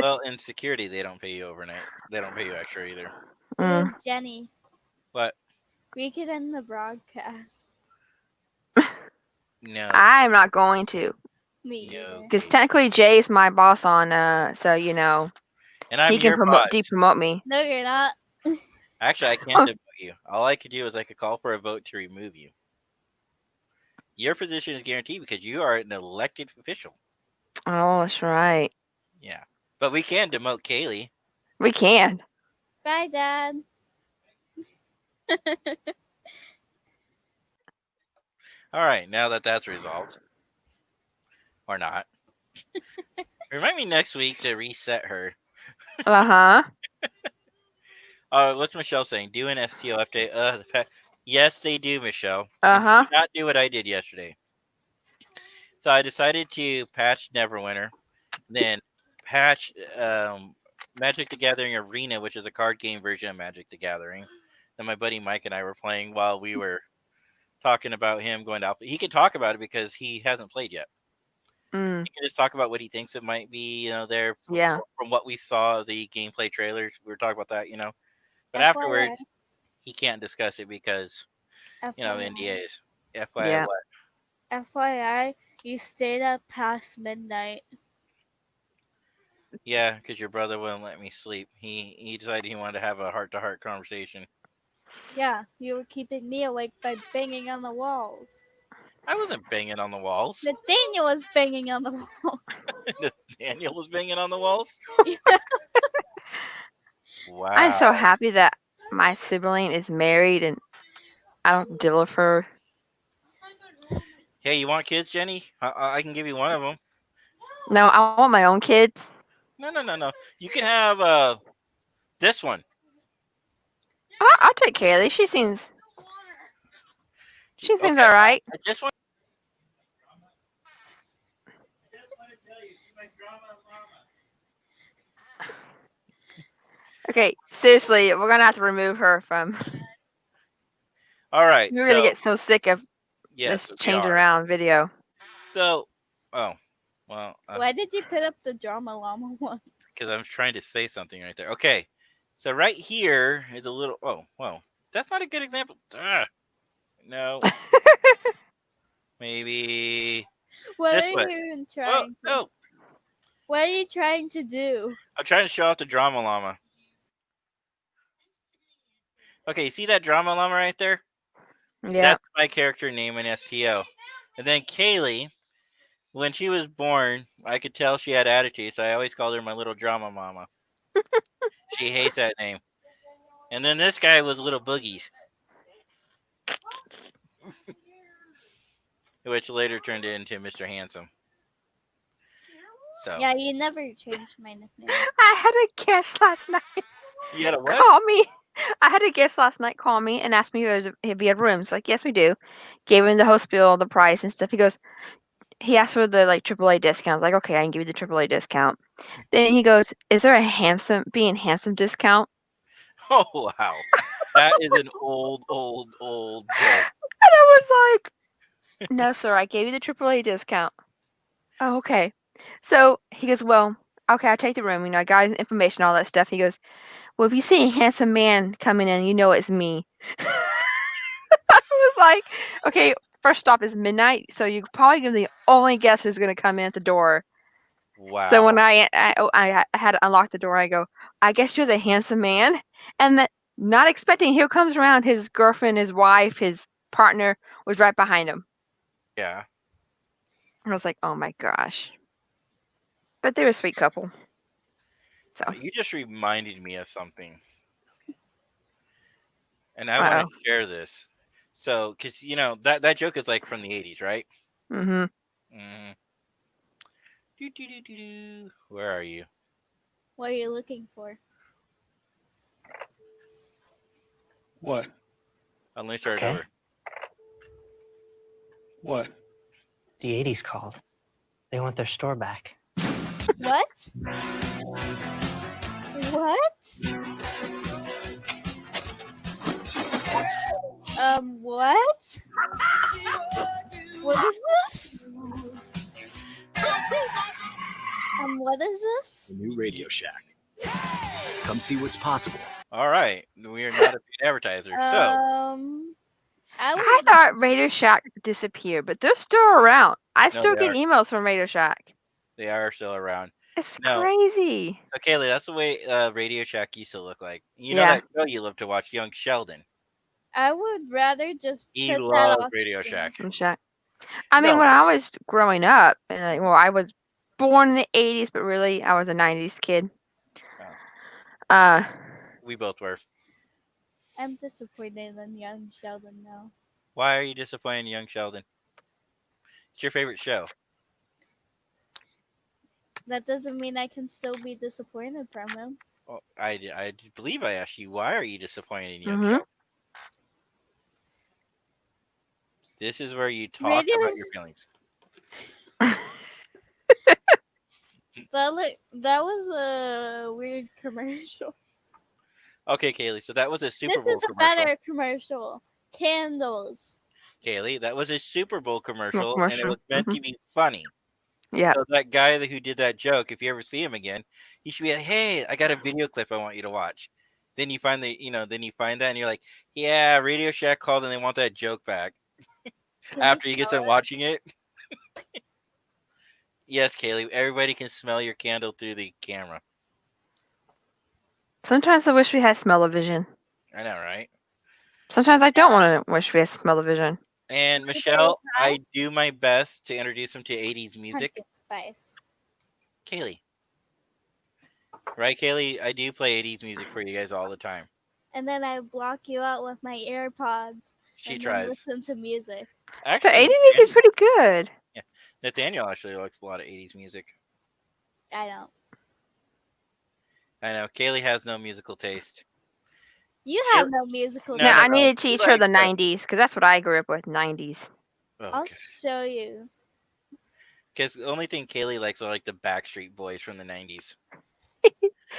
Well, in security, they don't pay you overnight. They don't pay you extra either. Hey, Jenny. What? We could end the broadcast. No. I'm not going to. Me either. Because technically Jay's my boss on, so And I'm he can depromote me. No, you're not. Actually, I can't demote you. All I could do is I could call for a vote to remove you. Your position is guaranteed because you are an elected official. Oh, that's right. Yeah. But we can demote Kaylee. We can. Bye, Dad. All right, now that that's resolved. Or not. Remind me next week to reset her. Uh-huh. What's Michelle saying? Do an STO update. Yes, they do, Michelle. Uh-huh. Do not do what I did yesterday. So I decided to patch Neverwinter, then patch Magic the Gathering Arena, which is a card game version of Magic the Gathering. That my buddy Mike and I were playing while we were talking about him going to Alpha. He can talk about it because he hasn't played yet. He can just talk about what he thinks it might be, there. Yeah. From what we saw, the gameplay trailers, we were talking about that, But FYI. afterwards, he can't discuss it because, FYI. NDAs. FYI Yeah. what? FYI, you stayed up past midnight. Yeah, because your brother wouldn't let me sleep. He decided he wanted to have a heart-to-heart conversation. Yeah, you were keeping me awake by banging on the walls. I wasn't banging on the walls. Nathaniel was banging on the wall. Daniel was banging on the walls? Wow. I'm so happy that my sibling is married and I don't deal with her. Hey, you want kids, Jenny? I can give you one of them. No, I want my own kids. No. You can have this one. I'll take Kaylee. She seems all right. This one. Okay, seriously, we're gonna have to remove her from. All right. We're gonna get so sick of yes, this changing around video. So, Why did you put up the drama llama one? Because I'm trying to say something right there. Okay, so right here is a little. Oh, well, that's not a good example. No. Maybe. What this are way. you even trying? No. What are you trying to do? I'm trying to show off the drama llama. Okay, see that drama llama right there? Yeah. That's my character name in STO. And then Kaylee, when she was born, I could tell she had attitude, so I always called her my little drama mama. She hates that name. And then this guy was Little Boogies. Which later turned into Mr. Handsome. So. Yeah, you never changed my nickname. I had a guest last night. You had a what? Call me. I had a guest last night call me and ask me if we had rooms. Like, yes, we do. Gave him the host bill, the price and stuff. He goes, he asked for the AAA discount. I was like, okay, I can give you the AAA discount. Then he goes, is there a being handsome discount? Oh, wow. That is an old joke. And I was like, no, sir, I gave you the AAA discount. Oh, okay. So he goes, well, okay, I'll take the room. I got his information, all that stuff. He goes, well, if you see a handsome man coming in, you know it's me. I was like, okay, first stop is midnight, so you're probably going to be the only guest who's going to come in at the door Wow. So when I had to unlock the door, I go, I guess you're the handsome man. And that, not expecting, here comes around his girlfriend, his wife, his partner was right behind him. Yeah. I was like, oh my gosh. But they were a sweet couple. So You just reminded me of something. And I want to share this. So, because, that joke is like from the 80s, right? Mm-hmm. Mm-hmm. Where are you? What are you looking for? What? Let me start Okay. over. What? The 80s called. They want their store back. What? What? What? What is this? What is this? The new Radio Shack. Come see what's possible. All right. We are not a paid advertiser. I thought Radio Shack disappeared, but they're still around. I still get emails from Radio Shack. They are still around. It's crazy. So, Kaylee, that's the way Radio Shack used to look like. You know Yeah. that show you love to watch, Young Sheldon. I would rather just He put that loved off Radio screen. Shack. I mean, No. when I was growing up, and I was born in the 80s, but really I was a 90s kid. We both were. I'm disappointed in Young Sheldon now. Why are you disappointed in Young Sheldon? It's your favorite show. That doesn't mean I can still be disappointed from him. Well, I believe I asked you, why are you disappointed in Young Mhm. Sheldon? This is where you talk about your feelings. That was a weird commercial. Okay, Kaylee, so that was a Super This Bowl is a commercial. better commercial. Candles. Kaylee, that was a Super Bowl commercial, and it Commercial. was meant to be funny. Yeah. So that guy who did that joke, if you ever see him again, you should be like, "Hey, I got a video clip I want you to watch." Then you find that, and you're like, "Yeah, Radio Shack called and they want that joke back." After you get done watching it. Yes, Kaylee, everybody can smell your candle through the camera. Sometimes I wish we had smell-o-vision. I know, right? Sometimes I don't want to wish we had smell-o-vision. And Michelle, I do my best to introduce them to 80s music. Pumpkin spice. Kaylee. Right, Kaylee? I do play 80s music for you guys all the time. And then I block you out with my AirPods. She and tries. Then listen to music. But 80s music is pretty good. Yeah. Nathaniel actually likes a lot of 80s music. I don't. I know. Kaylee has no musical taste. You have no musical. No, I taste. need to teach her the 90s because that's what I grew up with, 90s. I'll show you. Because the only thing Kaylee likes are like the Backstreet Boys from the 90s.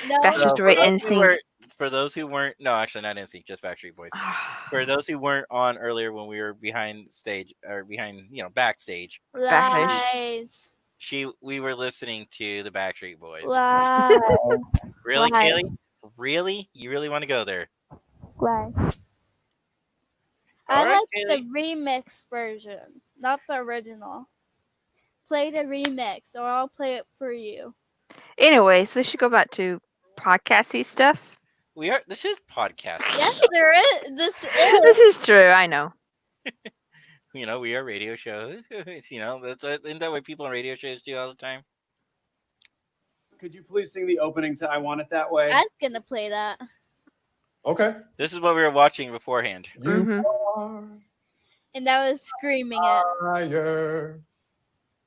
No, That's just right instinct. For those who weren't, no, actually not Instinct, just Backstreet Boys. For those who weren't on earlier when we were behind stage or behind, backstage, Lies. we were listening to the Backstreet Boys. Lies. Really, Lies. Kaylee? Really? You really want to go there? Lies. All I right, like the remix version, not the original. Play the remix, or I'll play it for you. Anyways, we should go back to podcasty stuff. This is podcast. Yes, there is. This is. This is true. I know. We are radio shows. Isn't that what people on radio shows do all the time? Could you please sing the opening to I Want It That Way? I was gonna play that. Okay. This is what we were watching beforehand. Mm-hmm. And that was screaming it. Fire.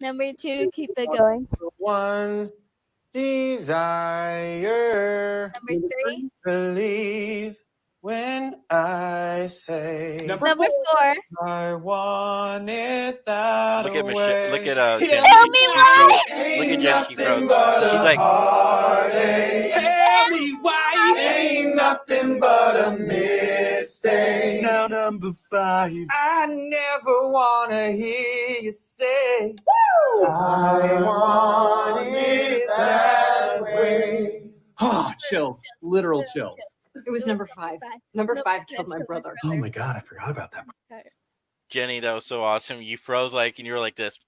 Number 2, keep it going. One desire. Number 3. Believe when I say. Number 4. I want it that Look at way. Michelle. Look at Jen. Tell me why. Look at Jen. She froze. She's like, Tell me why. Ain't nothing but a mistake. Now number 5. I never wanna hear you say. I want it that way. Oh, chills. Literal chills. It was number 5. Number 5 killed my brother. Oh my God, I forgot about that. Jenny, that was so awesome. You froze and you were like this.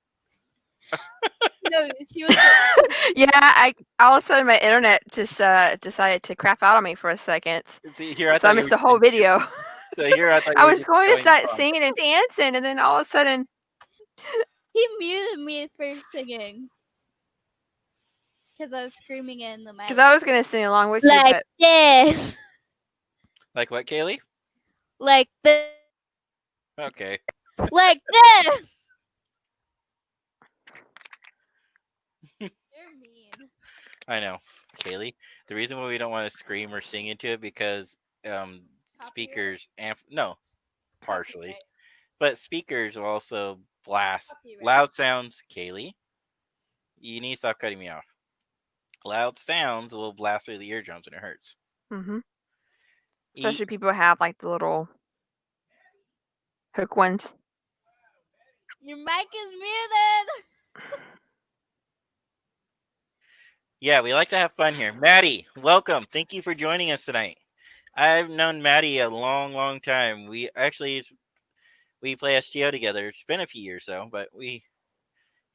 No, she was. Yeah, I all of a sudden my internet just decided to crap out on me for a second. See, here I So I thought you missed were the whole just video. So here I thought you I were was just going to enjoying start the song. singing and dancing, and then all of a sudden, He muted me for singing because I was screaming in the mic. because I was gonna sing along with you, Like but this, Like what, Kaylee? like this, Okay. like this. You're mean. I know, Kaylee. The reason why we don't want to scream or sing into it because speakers no, partially, Copyright. but speakers will also blast Copyright. loud sounds. Kaylee, you need to stop cutting me off. Loud sounds will blast through the eardrums and it hurts. especially people have like the little hook ones. Your mic is muted. Yeah, we like to have fun here. Maddie, welcome. Thank you for joining us tonight. I've known Maddie a long, long time. We play STO together. It's been a few years though, but he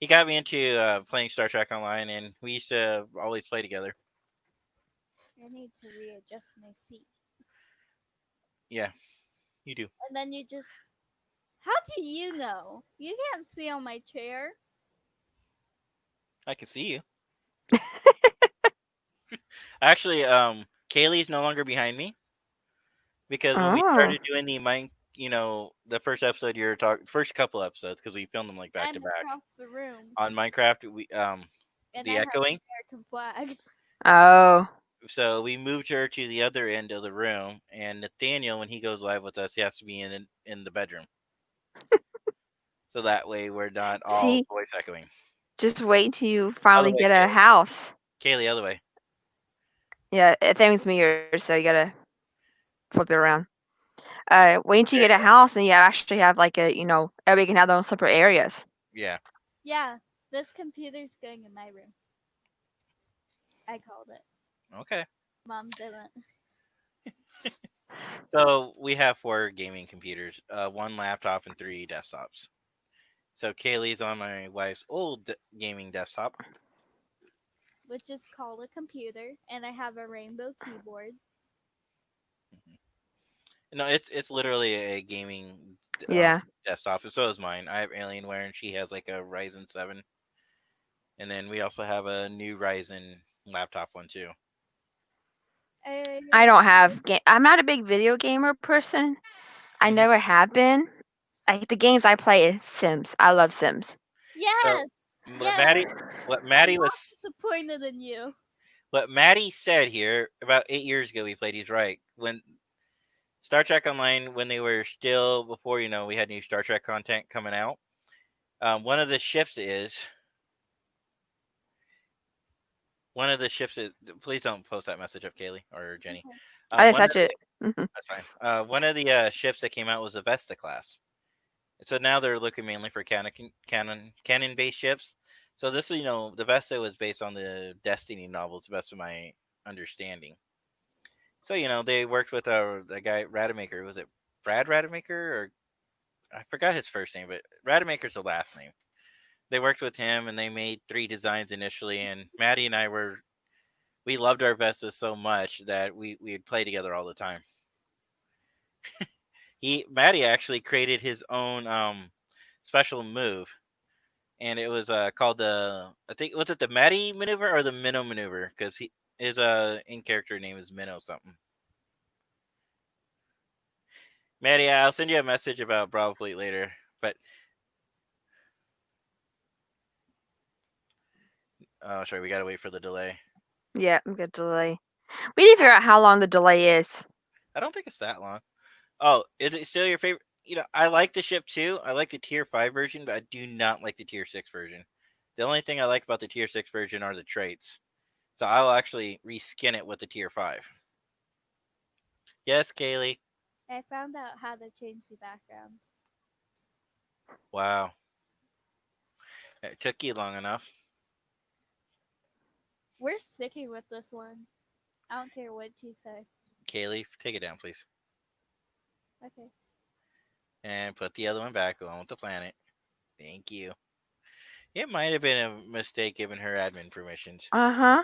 got me into playing Star Trek Online, and we used to always play together. I need to readjust my seat. Yeah, you do. And then you just. How do you know? You can't see on my chair. I can see you. Actually, Kaylee's no longer behind me because when we started doing the first episode first couple episodes, because we filmed them like back to back Across the room. on Minecraft, And the I echoing. have an American flag. Oh. So we moved her to the other end of the room, and Nathaniel, when he goes live with us, he has to be in the bedroom. So that way we're not all See? voice echoing. Just wait till you finally way, get a house. Kaylee, other way. Yeah, I think it's me yours, so you gotta flip it around. Wait until you get a house and you actually have like everybody can have their own separate areas. Yeah. Yeah, this computer's going in my room. I called it. Okay. Mom didn't. So we have 4 gaming computers, 1 laptop and 3 desktops. So Kaylee's on my wife's old gaming desktop, Which is called a computer, and I have a rainbow keyboard. No, it's literally a gaming desktop. So is mine. I have Alienware, and she has like a Ryzen 7. And then we also have a new Ryzen laptop one too. I don't have I'm not a big video gamer person. I never have been. The games I play is Sims. I love Sims. Yes. What Maddie was disappointed in you. What Maddie said here about 8 years ago, we played. He's right. When Star Trek Online, when they were still before we had new Star Trek content coming out. One of the shifts is. Please don't post that message of Kaylee or Jenny. I didn't touch it. That's fine. One of the ships that came out was the Vesta class. So now they're looking mainly for canon-based ships. So this is, the Vesta was based on the Destiny novels, to the best of my understanding. So, they worked with the guy, Rademacher. Was it Brad Rademacher? Or I forgot his first name, but Rademacher's the last name. They worked with him, and they made 3 designs initially. And Maddie and I we loved our Vestas so much that we'd play together all the time. Maddie actually created his own special move, and it was called was it the Maddie maneuver or the Minnow maneuver? Because his in-character name is Minnow something. Maddie, I'll send you a message about Bravo Fleet later, but sorry, we gotta wait for the delay. Yeah, I'm good delay. We need to figure out how long the delay is. I don't think it's that long. Oh, is it still your favorite? I like the ship too. I like the Tier 5 version, but I do not like the Tier 6 version. The only thing I like about the Tier 6 version are the traits. So I'll actually reskin it with the Tier 5. Yes, Kaylee. I found out how to change the background. Wow. It took you long enough. We're sticking with this one. I don't care what you say. Kaylee, take it down, please. Okay. And put the other one back on with the planet. Thank you. It might have been a mistake giving her admin permissions. Uh-huh.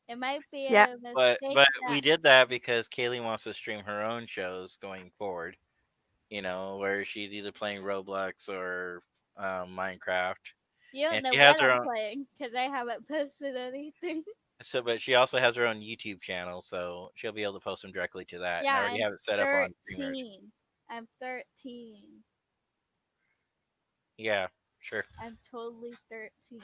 It might be Yeah. a But mistake. we did that because Kaylee wants to stream her own shows going forward. You know, where she's either playing Roblox or Minecraft. You don't And know she has what her I'm own. playing because I haven't posted anything. So, but she also has her own YouTube channel, so she'll be able to post them directly to that. And I Yeah, already I'm have it set up on Streamers. 13. I'm 13. Yeah, sure. I'm totally 13.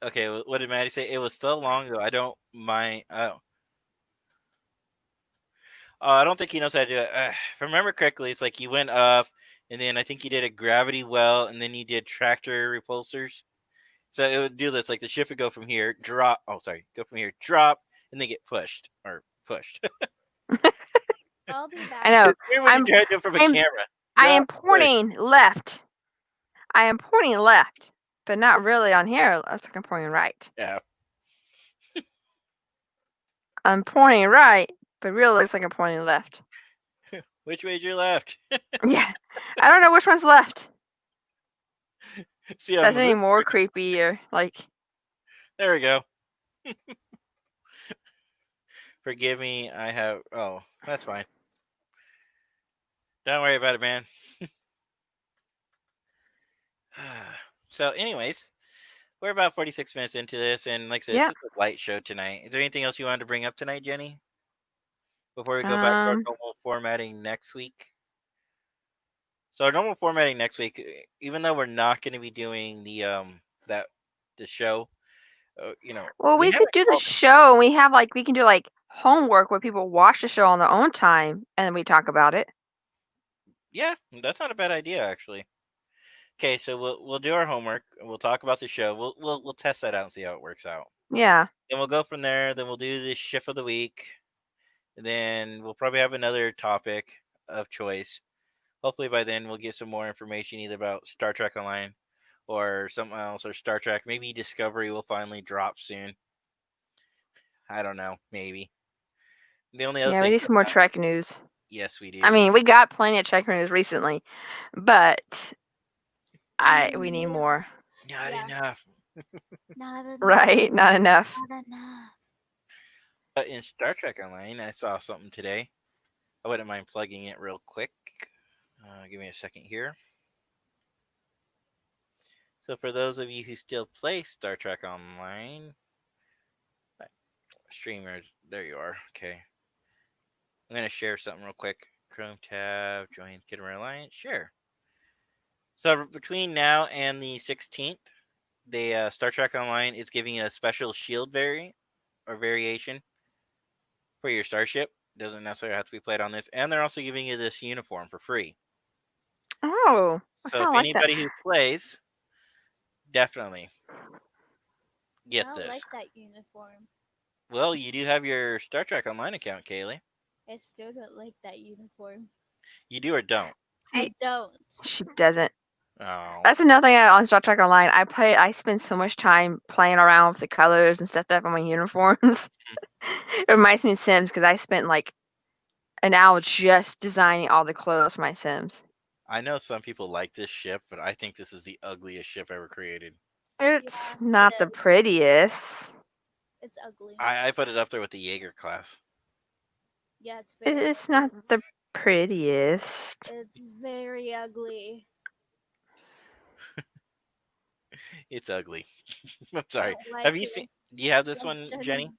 Okay, what did Maddie say? It was so long ago. I don't mind. I don't think he knows how to do it. If I remember correctly, it's like you went up, and then I think you did a gravity well, and then you did tractor repulsors. So it would do this, like the ship would go from here, drop. Oh, sorry, go from here, drop, and then get pushed or pushed. I'll be back. I know. Weird when you try to do it from a camera. I am Drop, push. pointing left. I am pointing left, but not really on here. Looks like I'm pointing right. Yeah. I'm pointing right, but really looks like I'm pointing left. Which way's your left? Yeah. I don't know which one's left. See, That's any more creepy or like. There we go. Forgive me. I have. Oh, that's fine. Don't worry about it, man. So, anyways, we're about 46 minutes into this, and like I said, Yeah. it's just a light show tonight. Is there anything else you wanted to bring up tonight, Jenny? Before we go back to our normal formatting next week? So our normal formatting next week, even though we're not going to be doing the show, you know. Well, we could do the show, and we can do like homework where people watch the show on their own time, and then we talk about it. Yeah, that's not a bad idea, actually. Okay, so we'll do our homework. We'll talk about the show. We'll test that out and see how it works out. Yeah. Then we'll go from there. Then we'll do the shift of the week. And then we'll probably have another topic of choice. Hopefully by then we'll get some more information either about Star Trek Online or something else, or Star Trek. Maybe Discovery will finally drop soon. I don't know. Maybe. The only other Yeah, we thing need some more Trek news. Yes, we do. I mean, we got plenty of Trek news recently, but we need more. Not enough. Not enough. Right, not enough. Not enough. But in Star Trek Online, I saw something today. I wouldn't mind plugging it real quick. Give me a second here. So for those of you who still play Star Trek Online, streamers, there you are. Okay. I'm going to share something real quick. Chrome tab, join Kidmare Alliance, share. So between now and the 16th, the Star Trek Online is giving you a special shield variation for your starship. Doesn't necessarily have to be played on this. And they're also giving you this uniform for free. Oh, so if anybody who plays, definitely get I don't this. like that uniform. Well, you do have your Star Trek Online account, Kaylee. I still don't like that uniform. You do or don't? I don't. She doesn't. Oh. That's another thing on Star Trek Online. I spend so much time playing around with the colors and stuff on my uniforms. It reminds me of Sims because I spent like an hour just designing all the clothes for my Sims. I know some people like this ship, but I think this is the ugliest ship ever created. It's not the prettiest. It's ugly. I put it up there with the Jaeger class. Yeah, it's very It's not the prettiest. It's very ugly. It's ugly. I'm sorry. like Have you it. seen? Do you have this Like one, Jenny. Jenny?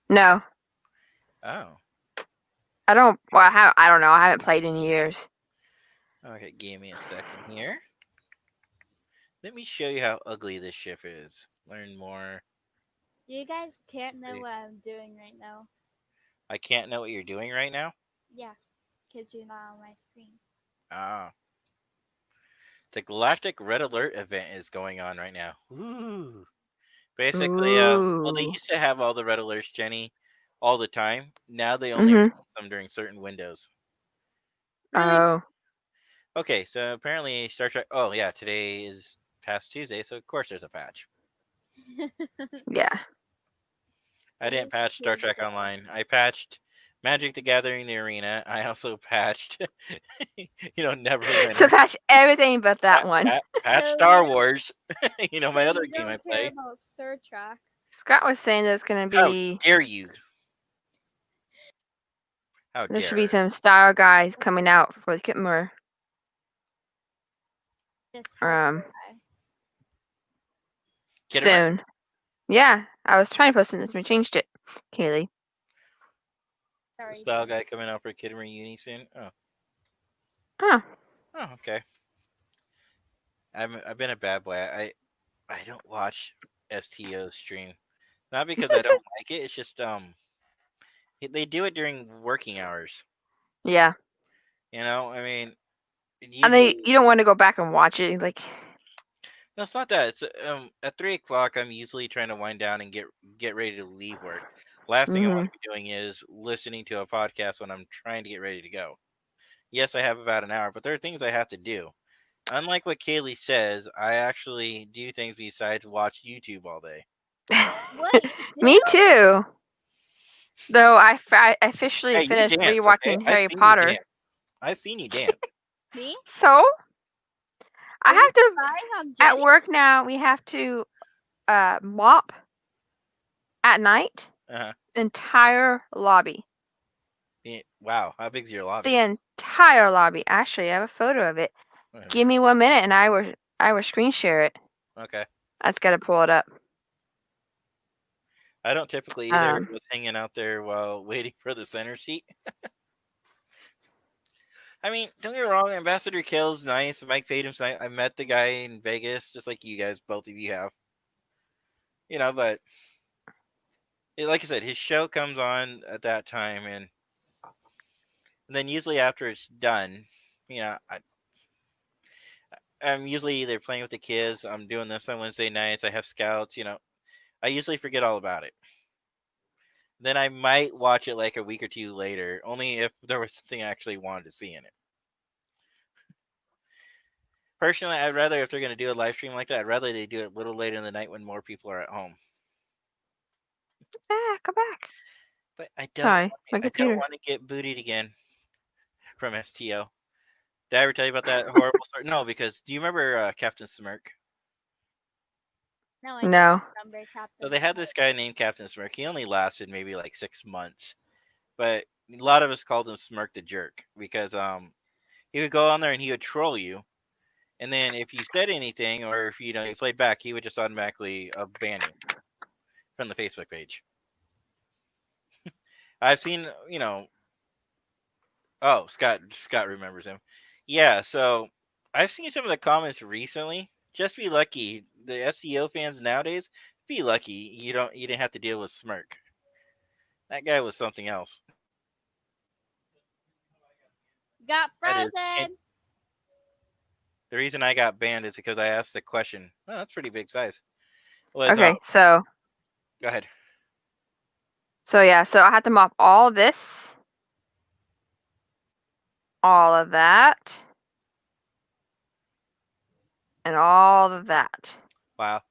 No, Oh. I don't. Well, I don't know. I haven't played in years. Okay, give me a second here. Let me show you how ugly this ship is. Learn more. You guys can't know See. what I'm doing right now. I can't know what you're doing right now. Yeah, because you're not on my screen. Ah. The Galactic Red Alert event is going on right now. Ooh. Basically, well, they Ooh. used to have all the red alerts, Jenny, all the time. Now they only release them during certain windows. Oh. Okay, so apparently Star Trek. Oh yeah, today is past Tuesday, so of course there's a patch. Yeah. I didn't patch Star Trek Online. I patched Magic the Gathering, the arena. I also patched, Neverwinter. So patch everything but that one. Patch So Star you- Wars. My So other you game I don't care play. about Star Trek. Scott was saying there's gonna How be dare you? How there dare should be some Star guys coming out for the Kitmore. Just how Um, Get it right. soon. Yeah, I was trying to post this, we changed it, Kaylee. Sorry. Style guy coming out for Kid Reunion soon. Oh. Huh. Oh, okay. I've been a bad boy. I don't watch STO stream. Not because I don't like it. It's just they do it during working hours. Yeah. I mean, And you don't want to go back and watch it. Like, no, it's not that. It's at 3:00. I'm usually trying to wind down and get ready to leave work. Last thing I want to be doing is listening to a podcast when I'm trying to get ready to go. Yes, I have about an hour, but there are things I have to do. Unlike what Kaylee says, I actually do things besides watch YouTube all day. What? Me too. Though I officially Hey, you finished dance, rewatching okay? Harry Potter. I've seen you dance. Me? So I have to Hug at Jenny? work now. We have to mop at night Uh-huh. the entire lobby. Wow, how big's your lobby? The entire lobby. Actually, I have a photo of it. Give me 1 minute, and I will screen share it. Okay. I just gotta pull it up. I don't typically either. I was hanging out there while waiting for the center seat. I mean, don't get me wrong, Ambassador Kill's nice. Mike Patum's nice. I met the guy in Vegas, just like you guys, both of you have. But like I said, his show comes on at that time, and then usually after it's done, I'm usually either playing with the kids. I'm doing this on Wednesday nights. I have scouts. I usually forget all about it. Then I might watch it like a week or two later, only if there was something I actually wanted to see in it. Personally, I'd rather, if they're going to do a live stream like that, I'd rather they do it a little later in the night when more people are at home. Come back. But I don't. Sorry, my I computer. don't want to get booted again from STO. Did I ever tell you about that horrible story? No, because do you remember Captain Smirk? No, I No. don't remember Captain. So they had this guy named Captain Smirk. He only lasted maybe like 6 months, but a lot of us called him Smirk the Jerk because he would go on there and he would troll you, and then if you said anything or if you played back, he would just automatically ban you from the Facebook page. I've seen Oh, Scott remembers him. Yeah, so I've seen some of the comments recently. Just be lucky. The SEO fans nowadays, be lucky you didn't have to deal with Smirk. That guy was something else. Got That is- frozen. The reason I got banned is because I asked the question. Oh, that's pretty big size. Was, Okay, so go ahead. yeah, so I had to mop all this, all of that, and all of that. Wow.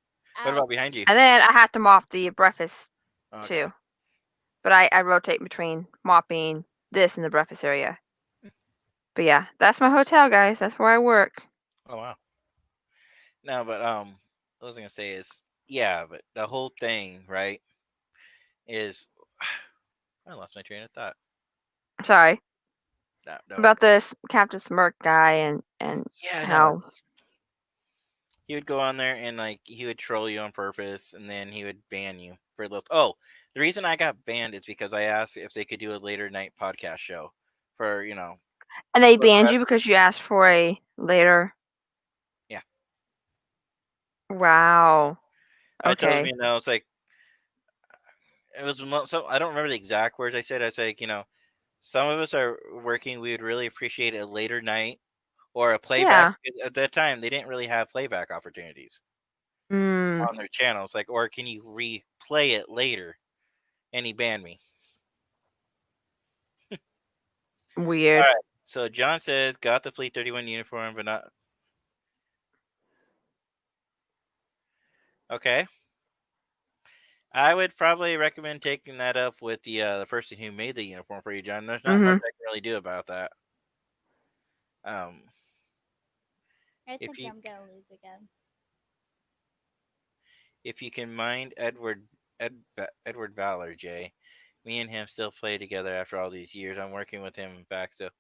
What about behind you? And then I have to mop the breakfast Okay. too. But I rotate between mopping this and the breakfast area. But yeah, that's my hotel, guys. That's where I work. Oh wow. No, but what I was gonna say is, yeah, but the whole thing, right, is I lost my train of thought. Sorry. No, About this Captain Smirk guy and Yeah, how no. He would go on there and he would troll you on purpose, and then he would ban you for a little. Oh, the reason I got banned is because I asked if they could do a later night podcast show for and they banned you because you asked for a later. Yeah. Wow. I told him, Okay. it's like it was so I don't remember the exact words I said. I was like, some of us are working. We would really appreciate a later night or a playback. At that time, they didn't really have playback opportunities on their channels. Like, or can you replay it later? And he banned me. Weird. All right. So John says, got the Fleet 31 uniform, but not. Okay. I would probably recommend taking that up with the person who made the uniform for you, John. There's not much I can really do about that. I If think you I'm gonna lose again. if you can mind Edward Valor, Jay, me and him still play together after all these years. I'm working with him back to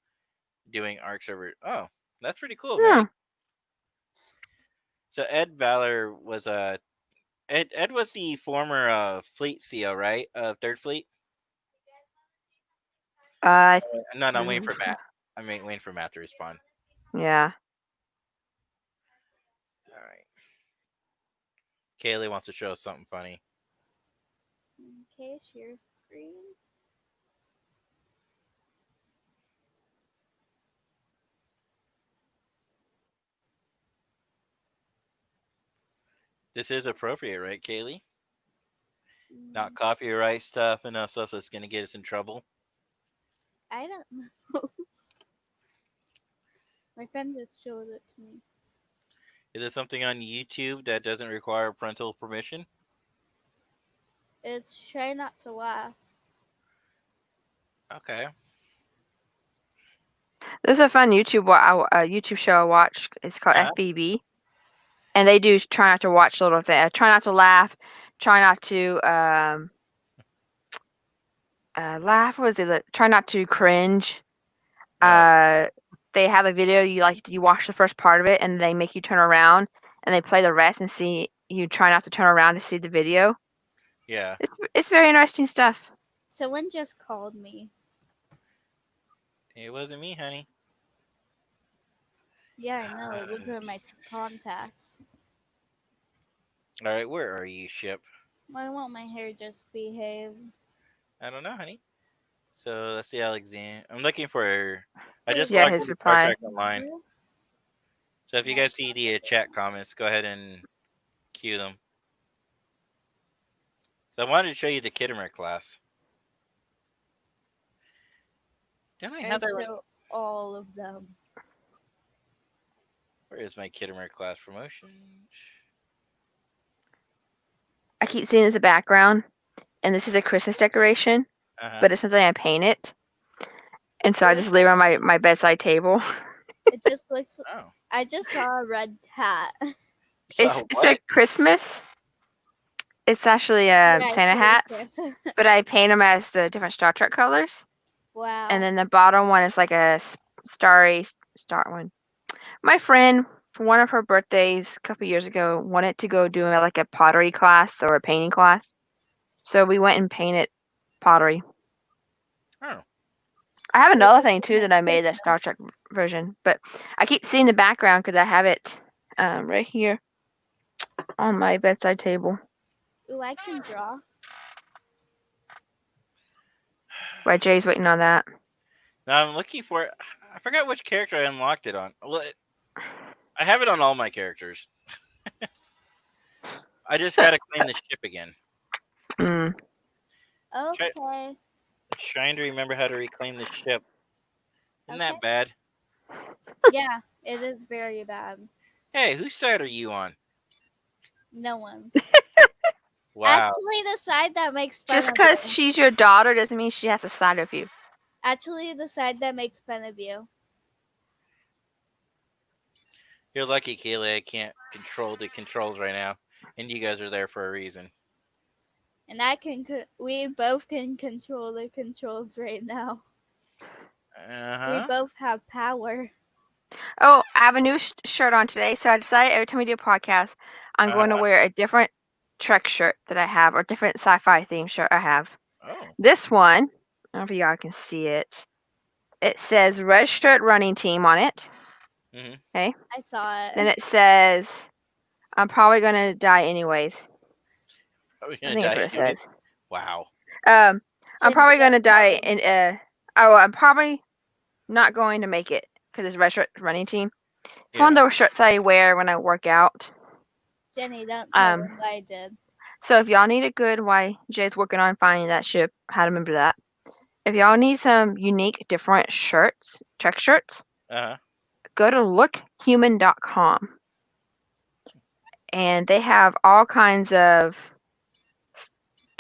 doing Ark server. Oh, that's pretty cool, man. So Ed Valor was Ed was the former Fleet CO, right? Third Fleet. No, I'm waiting for Matt. I'm waiting for Matt to respond. Yeah. All right. Kaylee wants to show us something funny. Okay, share screen. This is appropriate, right, Kaylee? Not copyright stuff and stuff that's going to get us in trouble. I don't know. My friend just showed it to me. Is it something on YouTube that doesn't require parental permission? It's Try Not to Laugh. Okay. There's a fun YouTube show I watch. It's called FBB, and they do try not to watch little things. Try not to laugh. Try not to laugh. What was it? Try not to cringe. They have a video. You watch the first part of it, and they make you turn around, and they play the rest, and see you try not to turn around to see the video. Yeah. It's very interesting stuff. Someone just called me. It wasn't me, honey. Yeah, I know. It was in my contacts. All right, where are you, ship? Why won't my hair just behave? I don't know, honey. So let's see, Alexander. I'm looking for. I just Yeah, logged his into Star reply. Trek Online. So if you guys see the chat comments, go ahead and cue them. So I wanted to show you the Kittimer class. Didn't I have that right? Show all of them. Where is my Kittimer class promotion? I keep seeing as a background, and this is a Christmas decoration, but it's something I painted, and so I just leave it on my bedside table. It just looks. I just saw a red hat. It's a Christmas. It's actually Santa hats, but I paint them as the different Star Trek colors. Wow. And then the bottom one is like a starry star one. My friend, for one of her birthdays a couple years ago, wanted to go do like a pottery class or a painting class. So we went and painted pottery. Oh. I have another thing too that I made, that Star Trek version, but I keep seeing the background because I have it right here on my bedside table. Ooh, I can draw. While Jay's waiting on that. Now I'm looking for it. I forgot which character I unlocked it on. Well, I have it on all my characters. I just gotta claim the ship again. Okay. Trying to remember how to reclaim the ship. Isn't that bad? Yeah, it is very bad. Hey, whose side are you on? No one. Wow. Actually, the side that makes fun Just of because you. she's your daughter doesn't mean she has to side of you. Actually, the side that makes fun of you. You're lucky, Kaylee. I can't control the controls right now, and you guys are there for a reason. And we both can control the controls right now. We both have power. Oh, I have a new shirt on today, so I decided every time we do a podcast, I'm going to wear a different Trek shirt that I have, or different sci-fi theme shirt I have. Oh. This one, I don't know if y'all can see it. It says Red Shirt Running Team on it. Mm-hmm. Okay. I saw it. Then it says, I'm probably going to die anyways. I think that's what it says. Wow. I'm probably going to die in I'm probably not going to make it because it's Red Shirt Running Team. It's one of those shirts I wear when I work out. Jenny, don't tell them what I did. So if y'all need a good, why Jay's working on finding that ship, how to remember that. If y'all need some unique, different shirts, Trek shirts, go to lookhuman.com. And they have all kinds of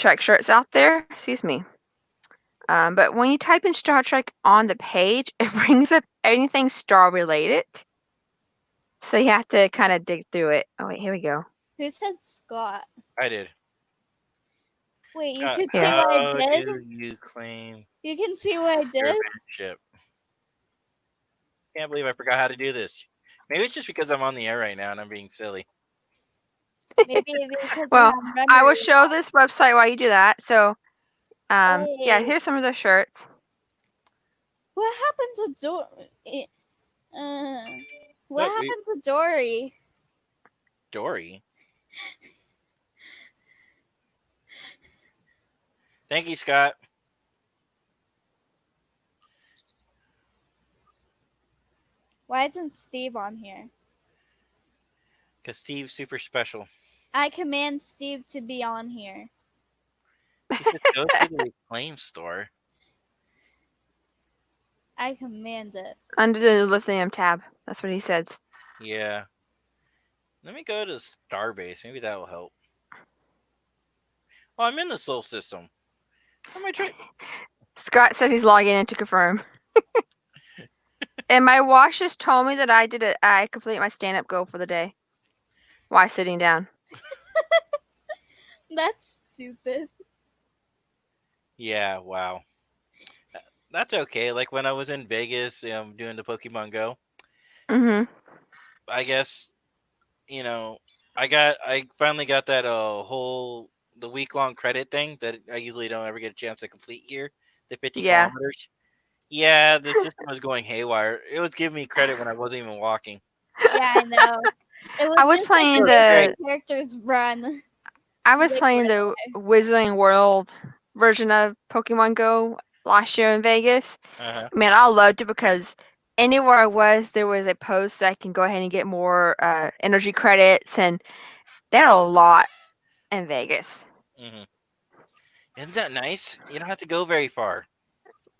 Trek shirts out there. Excuse me. But when you type in Star Trek on the page, it brings up anything Star related. So you have to kind of dig through it. Oh wait, here we go. Who said Scott? I did. Wait, you can see what I did? Do you claim You can see what I your did? ship? Can't believe I forgot how to do this. Maybe it's just because I'm on the air right now and I'm being silly. Maybe because Well, you have I will memory show loss. this website while you do that. So, yeah, Hey. here's some of the shirts. What happened to Dory? What Wait. happened to Dory? Dory? Thank you, Scott. Why isn't Steve on here? Because Steve's super special. I command Steve to be on here. He said go to the Reclaim store. I command it. Under the lithium tab. That's what he says. Yeah. Let me go to Starbase. Maybe that will help. Oh, I'm in the Sol system. How am I trying? Scott said he's logging in to confirm. And my watch just told me that I completed my stand-up goal for the day. While sitting down. That's stupid. Yeah, wow. That's okay. Like when I was in Vegas doing the Pokemon Go, Mm-hmm. I guess, I finally got that the week-long credit thing that I usually don't ever get a chance to complete here, the 50 kilometers. Yeah, the system was going haywire. It was giving me credit when I wasn't even walking. Yeah, I know. I was playing the characters run. I was playing the Wizarding World version of Pokemon Go last year in Vegas. Man, I loved it because anywhere I was, there was a post that I can go ahead and get more energy credits, and they had a lot in Vegas. Mm-hmm. Isn't that nice? You don't have to go very far.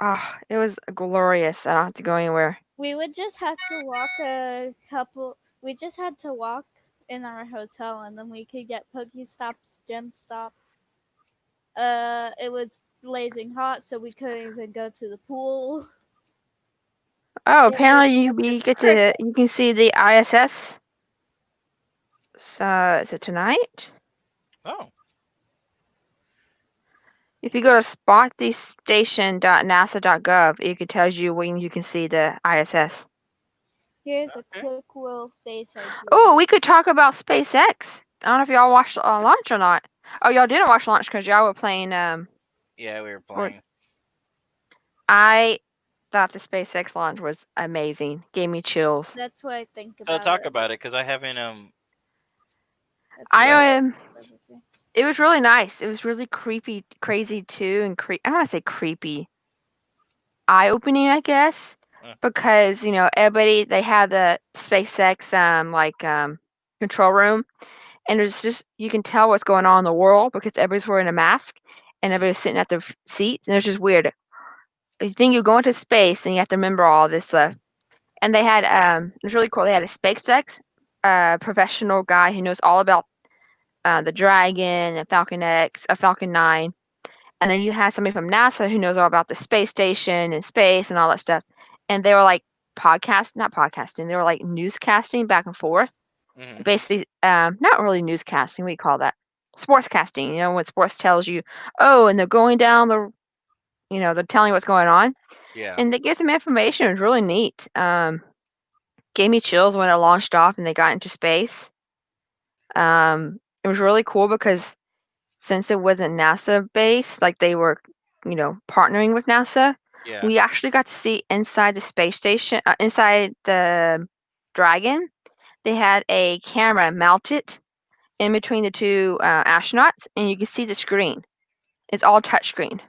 Oh, it was glorious. I don't have to go anywhere. We would just have to walk a couple. We just had to walk in our hotel, and then we could get Pokestops, Gem Stop. It was blazing hot, so we couldn't even go to the pool. Oh, apparently you can see the ISS. So is it tonight? Oh. If you go to spotthestation.nasa.gov, it tells you when you can see the ISS. Here's a quick little face idea. Oh, we could talk about SpaceX. I don't know if y'all watched launch or not. Oh, y'all didn't watch launch because y'all were playing. Yeah, we were playing. I thought the SpaceX launch was amazing. Gave me chills. That's what I think about. So talk about it because I haven't It was really nice. It was really creepy, crazy too, and I don't want to say creepy. Eye-opening, I guess, because everybody they had the SpaceX control room, and there's just you can tell what's going on in the world because everybody's wearing a mask and everybody's sitting at their seats, and it's just weird. You think you go into space and you have to remember all this stuff. And they had it was really cool. They had a SpaceX professional guy who knows all about the Dragon, a Falcon 9, and then you had somebody from NASA who knows all about the space station and space and all that stuff. And they were like not podcasting, they were like newscasting back and forth. Mm-hmm. Basically, not really newscasting. What do you call that? Sportscasting. When sports tells you, oh, and they're going down the, they're telling you what's going on. Yeah. And they get some information. It was really neat. Gave me chills when it launched off and they got into space. It was really cool because since it wasn't NASA based, like they were, partnering with NASA, we actually got to see inside the space station, inside the Dragon. They had a camera mounted in between the two astronauts, and you can see the screen. It's all touchscreen.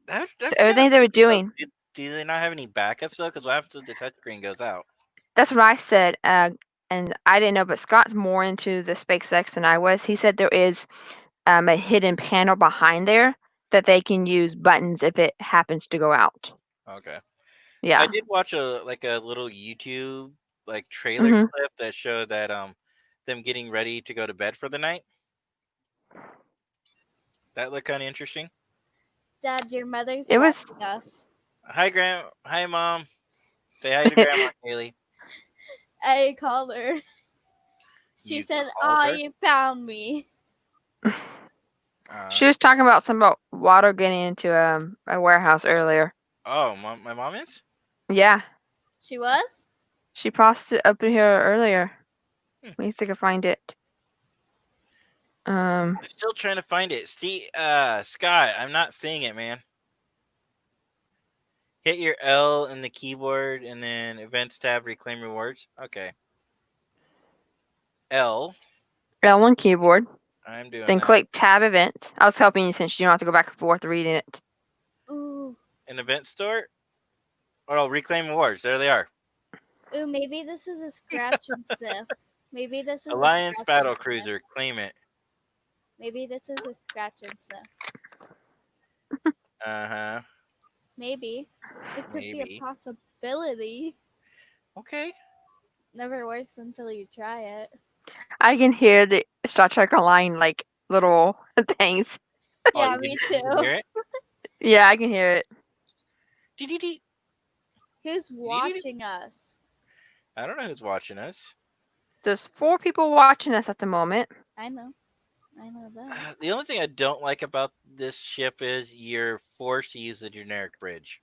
So everything they were doing. Do they not have any backups though? Because what happens if the touchscreen goes out? That's what I said. And I didn't know, but Scott's more into the SpaceX than I was. He said there is a hidden panel behind there that they can use buttons if it happens to go out. Okay. Yeah. I did watch a little YouTube trailer clip that showed that them getting ready to go to bed for the night. That looked kind of interesting. Dad, your mother's It was- watching us. Hi, Mom. Say hi to Grandma Kaylee. I called her. She You said, called "Oh, her? you found me." She was talking about some about water getting into a warehouse earlier. Oh, my mom is? Yeah, She was? she posted up in here earlier. Let me see if I can find it. I'm still trying to find it. Scott, I'm not seeing it, man. Hit your L in the keyboard and then Events tab, reclaim rewards. Okay. L. L1 keyboard. I'm doing Then that. click tab events. I was helping you since you don't have to go back and forth reading it. Ooh. An event store? Oh, reclaim rewards. There they are. Ooh, maybe this is a scratch and sniff. Maybe this is Alliance a scratch Battle and sniff. Cruiser. Claim it. Maybe this is a scratch and sniff. Uh-huh. Maybe. It could be Maybe. a possibility. Okay. Never works until you try it. I can hear the Star Trek Online like little things. Yeah, you me can too. hear it? Yeah, I can hear it. Dee-dee-dee. Who's watching us? I don't know who's watching us. There's 4 people watching us at the moment. I know. I know that. The only thing I don't like about this ship is you're forced to use the generic bridge.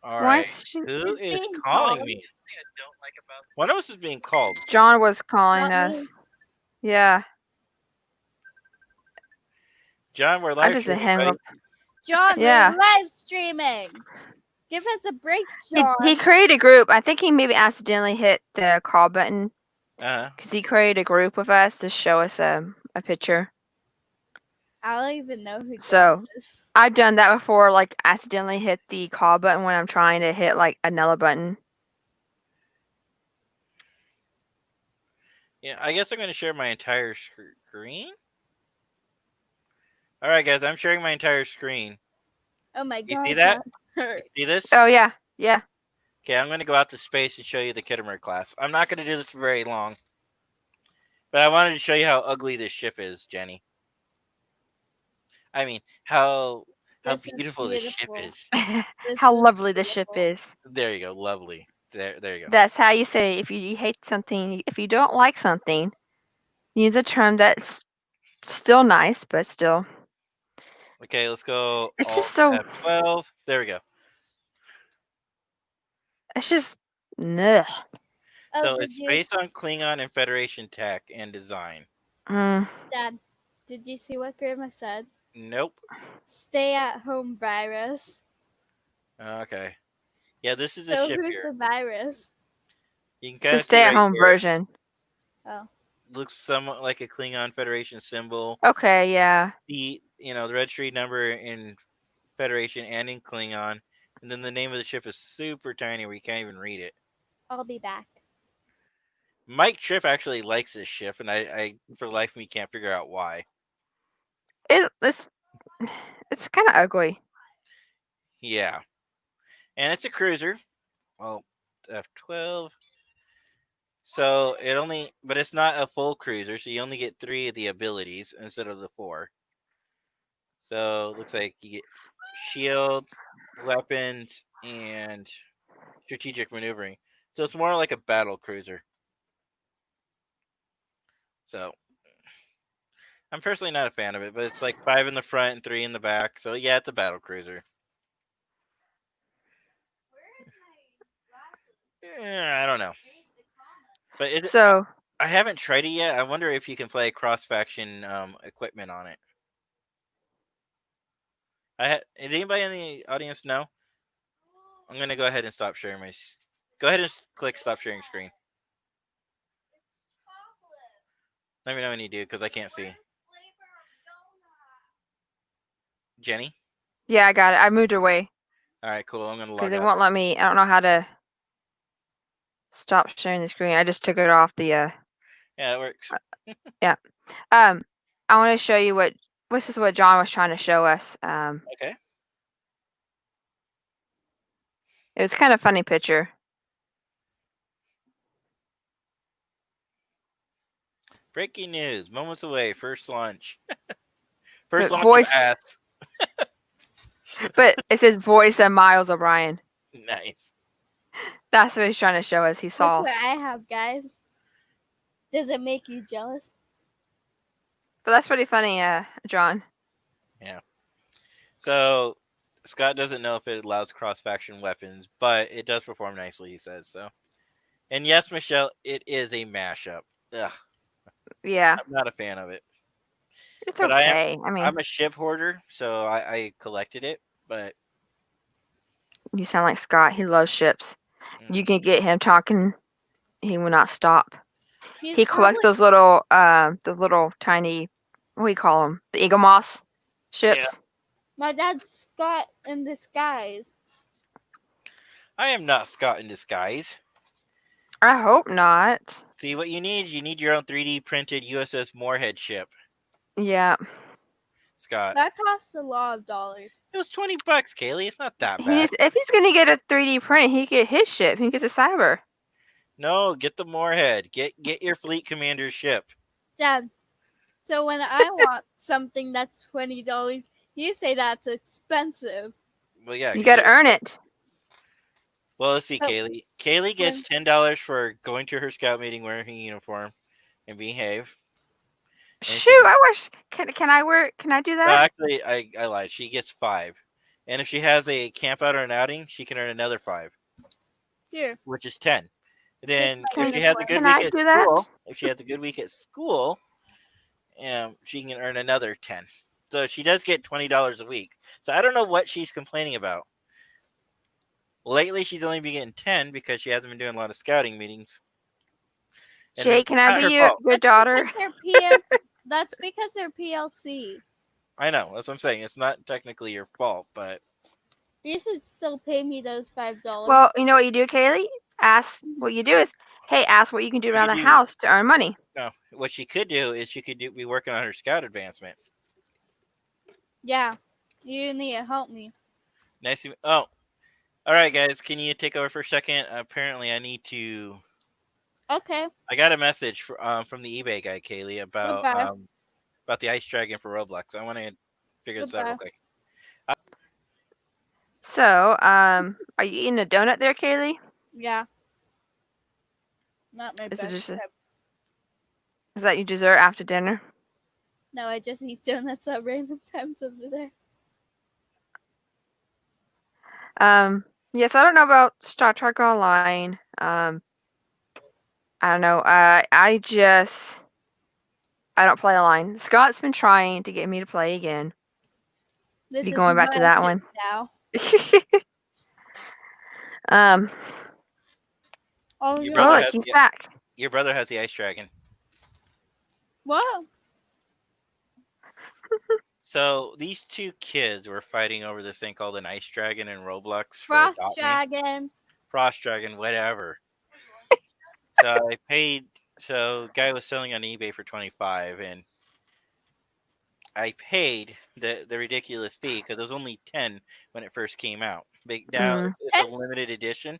All Why right. is she- Who Who's is being calling called? me? One of us is being called. John was calling Not me. us. Yeah, John, we're I live just streaming, hang buddy. up. John, Yeah. we're live streaming. Give us a break, John. He created a group. I think he maybe accidentally hit the call button Uh-huh. because he created a group with us to show us a picture. I don't even know who So John is. I've done that before, like accidentally hit the call button when I'm trying to hit like another button. Yeah, I guess I'm going to share my entire screen. All right, guys, I'm sharing my entire screen. Oh my You god. see that? John hurt. See this? Oh yeah, yeah. Okay, I'm going to go out to space and show you the Kittimer class. I'm not going to do this for very long. But I wanted to show you how ugly this ship is, Jenny. I mean, how This is beautiful this ship beautiful. is. This How is lovely the ship beautiful. is. There you go, lovely. There you go. That's how you say if you hate something, if you don't like something, use a term that's still nice, but still. Okay, let's go. It's just so. F12. There we go. It's just. Ugh. Oh, So did it's you, based on Klingon and Federation tech and design. Mm. Dad? Did you see what Grandma said? Nope. Stay at home virus. Okay. Yeah, this is the So ship who's here. the virus? You can It's kind a of see right stay-at-home here. version. Oh. Looks somewhat like a Klingon Federation symbol. Okay, yeah. The the registry number in Federation and in Klingon, and then the name of the ship is super tiny where you can't even read it. I'll be back. Mike Tripp actually likes this ship, and I for the life of me can't figure out why. It's kind of ugly. Yeah, and it's a cruiser. Well, F12. So but it's not a full cruiser, so you only get 3 of the abilities instead of the 4. So it looks like you get shield, weapons, and strategic maneuvering. So it's more like a battle cruiser. So I'm personally not a fan of it, but it's like 5 in the front and 3 in the back. So yeah, it's a battle cruiser. I don't know. But So I haven't tried it yet. I wonder if you can play cross-faction equipment on it. Did anybody in the audience know? I'm gonna go ahead and stop sharing my. Go ahead and click stop sharing screen. Let me know when you do, because I can't see. Jenny? yeah, I got it. I moved away All right, cool. I'm gonna log because it out. won't let me. I don't know how to stop sharing the screen. I just took it off the. Yeah, it works. Yeah. I want to show you what. This is what John was trying to show us. Okay. It was kind of funny picture. Breaking news. Moments away. First launch. First launch voice. of ass. But it says voice of Miles O'Brien. Nice. That's what he's trying to show us. He saw. Look what I have, guys. Does it make you jealous? But that's pretty funny, John. Yeah. So Scott doesn't know if it allows cross-faction weapons, but it does perform nicely, he says so. And yes, Michelle, it is a mashup. Ugh. Yeah. I'm not a fan of it. It's But okay. I mean, I'm a ship hoarder, so I collected it, but you sound like Scott. He loves ships. You can get him talking. He will not stop. He collects those little tiny, what do you call them? The Eagle Moss ships. My dad's Scott in disguise. I am not Scott in disguise. I hope not. See, what you need your own 3D printed USS Moorhead ship, Yeah. Scott. That costs a lot of dollars. It was $20, Kaylee. It's not that bad. If he's gonna get a 3D print, he can get his ship. He gets a cyber. No, get the Moorhead. Get your fleet commander's ship. Dad, so when I want something that's $20, you say that's expensive. Well, yeah. You gotta earn it. Well, let's see, Oh. Kaylee. Kaylee gets $10 for going to her scout meeting wearing her uniform and behave. Shoot, I wish. Can I wear? Can I do No, that? actually, I lied. She gets $5. And if she has a camp out or an outing, she can earn another $5, Here. which is 10. And then Can- if she has a good can I week at do that? school, she can earn another 10. So she does get $20 a week. So I don't know what she's complaining about. Lately, she's only been getting 10 because she hasn't been doing a lot of scouting meetings. And Jay, that's can I not be her your fault. daughter? That's because they're PLC. I know. That's what I'm saying. It's not technically your fault, but You should still pay me those $5. Well, you know what you do, Kaylee? Ask what you do is, hey, ask what you can do around the do. house to earn money. no. What she could do is be working on her scout advancement. Yeah, you need to help me. Nice to Oh, all right, guys. Can you take over for a second? Apparently, I need to. Okay. I got a message from the eBay guy, Kaylee, about Okay. about the ice dragon for Roblox. I want to figure this out real Okay. quick. So, are you eating a donut there, Kaylee? Yeah. Not my Is it best. just type. Is that your dessert after dinner? No, I just eat donuts at random times of the day. Yes, I don't know about Star Trek Online. I don't know. I don't play online. Scott's been trying to get me to play again. This Be is going back to my that shit one. now. Oh, Your yeah. brother look, has he's the- back. Your brother has the ice dragon. What? So these two kids were fighting over this thing called an ice dragon in Roblox. For Frost Adopt Me. dragon. Frost dragon, whatever. So I paid. So guy was selling on eBay for 25, and I paid the ridiculous fee because it was only 10 when it first came out. But now it's a limited edition,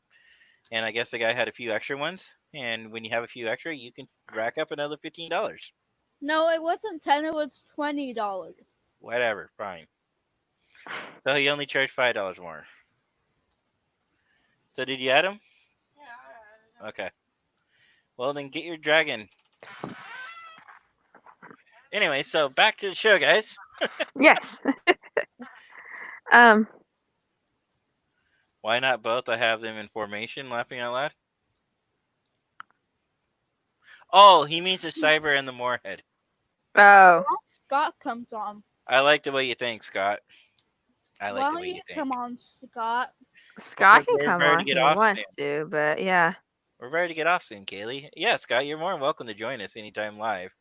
and I guess the guy had a few extra ones. And when you have a few extra, you can rack up another $15. No, it wasn't 10, it was $20. Whatever, fine. So he only charged $5 more. So did you add him? Yeah. Okay. Well, then get your dragon. Anyway, so back to the show, guys. Yes. Why not both? I have them in formation, laughing out loud. Oh, he means the cyber and the Moorhead. Oh. Scott comes on. I like the way you think, Scott. I like Why the don't way you you think. come on, Scott? Scott We're can come ready on to if get he off wants soon. to, but yeah. We're ready to get off soon, Kaylee. Yeah, Scott, you're more than welcome to join us anytime live.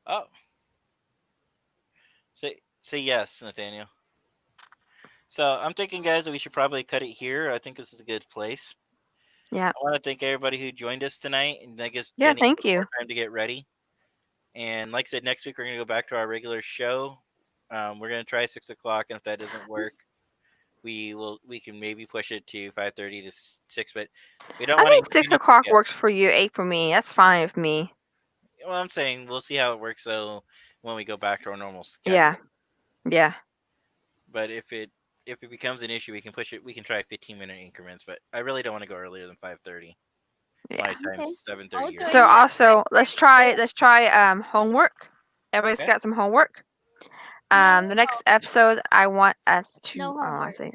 Oh. Say yes, Nathaniel. So I'm thinking, guys, that we should probably cut it here. I think this is a good place. Yeah. I want to thank everybody who joined us tonight, and I guess Yeah, Jenny thank had more you. time to get ready. And like I said, next week we're gonna go back to our regular show. We're gonna try 6 o'clock, and if that doesn't work, we can maybe push it to 5:30 to 6, but we don't I want think 6 o'clock works for you. 8 for me. That's fine with me. Well, I'm saying we'll see how it works though when we go back to our normal schedule. Yeah. Yeah. But if it becomes an issue, we can push it. We can try 15-minute increments, but I really don't want to go earlier than 5:30. Yeah. My time's 7:30. So also let's try homework. Everybody's Okay. got some homework. The next episode I want us to No I say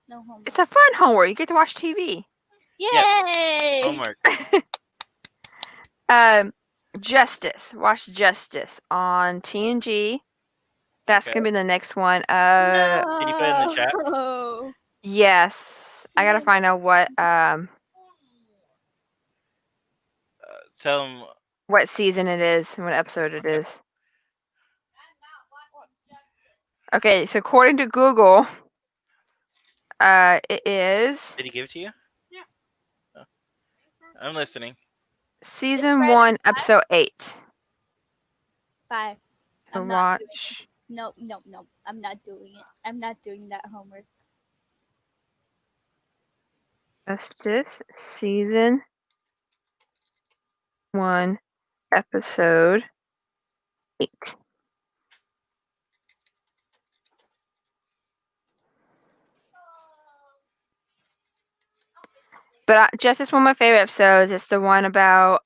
No homework. it's a fun homework. You get to watch TV. Yay! Homework. Justice. Watch Justice on TNG. That's gonna be the next one. Can you put it in the chat? No. Yes. I gotta find out what Tell them. what season it is and what episode it is. Okay, so according to Google, it is Did he give it to you? Yeah. Oh. I'm listening. season 1, episode 8. 5. To I'm not watch. No. I'm not doing it. I'm not doing that homework. Justice, season 1, episode 8. But Justice, one of my favorite episodes. It's the one about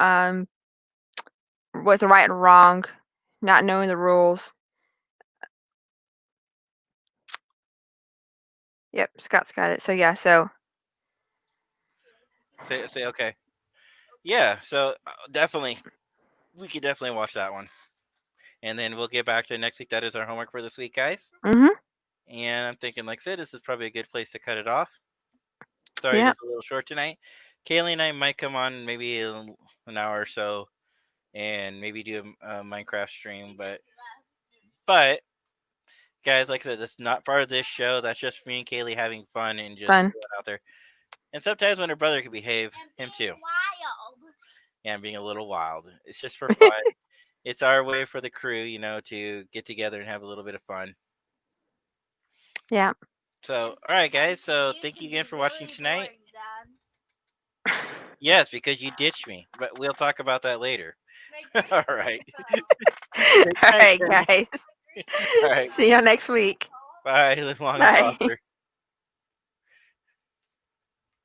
what's right and wrong, not knowing the rules. Yep, Scott's got it. So yeah, so Say okay. Yeah, so definitely, we could definitely watch that one, and then we'll get back to it next week. That is our homework for this week, guys. Mhm. And I'm thinking, like I said, this is probably a good place to cut it off. Sorry, Yeah. it's a little short tonight. Kaylee and I might come on maybe an hour or so, and maybe do a Minecraft stream. But guys, like I said, that's not part of this show. That's just me and Kaylee having fun and just Fun. going out there. And sometimes when her brother can behave, him too. Yeah, being a little wild. It's just for fun. It's our way for the crew, to get together and have a little bit of fun. Yeah. So, all right, guys. So, thank you again for watching tonight. Yes, because you ditched me, but we'll talk about that later. All right. All right, guys. All right. See you next week. Bye. Live long Bye. and prosper.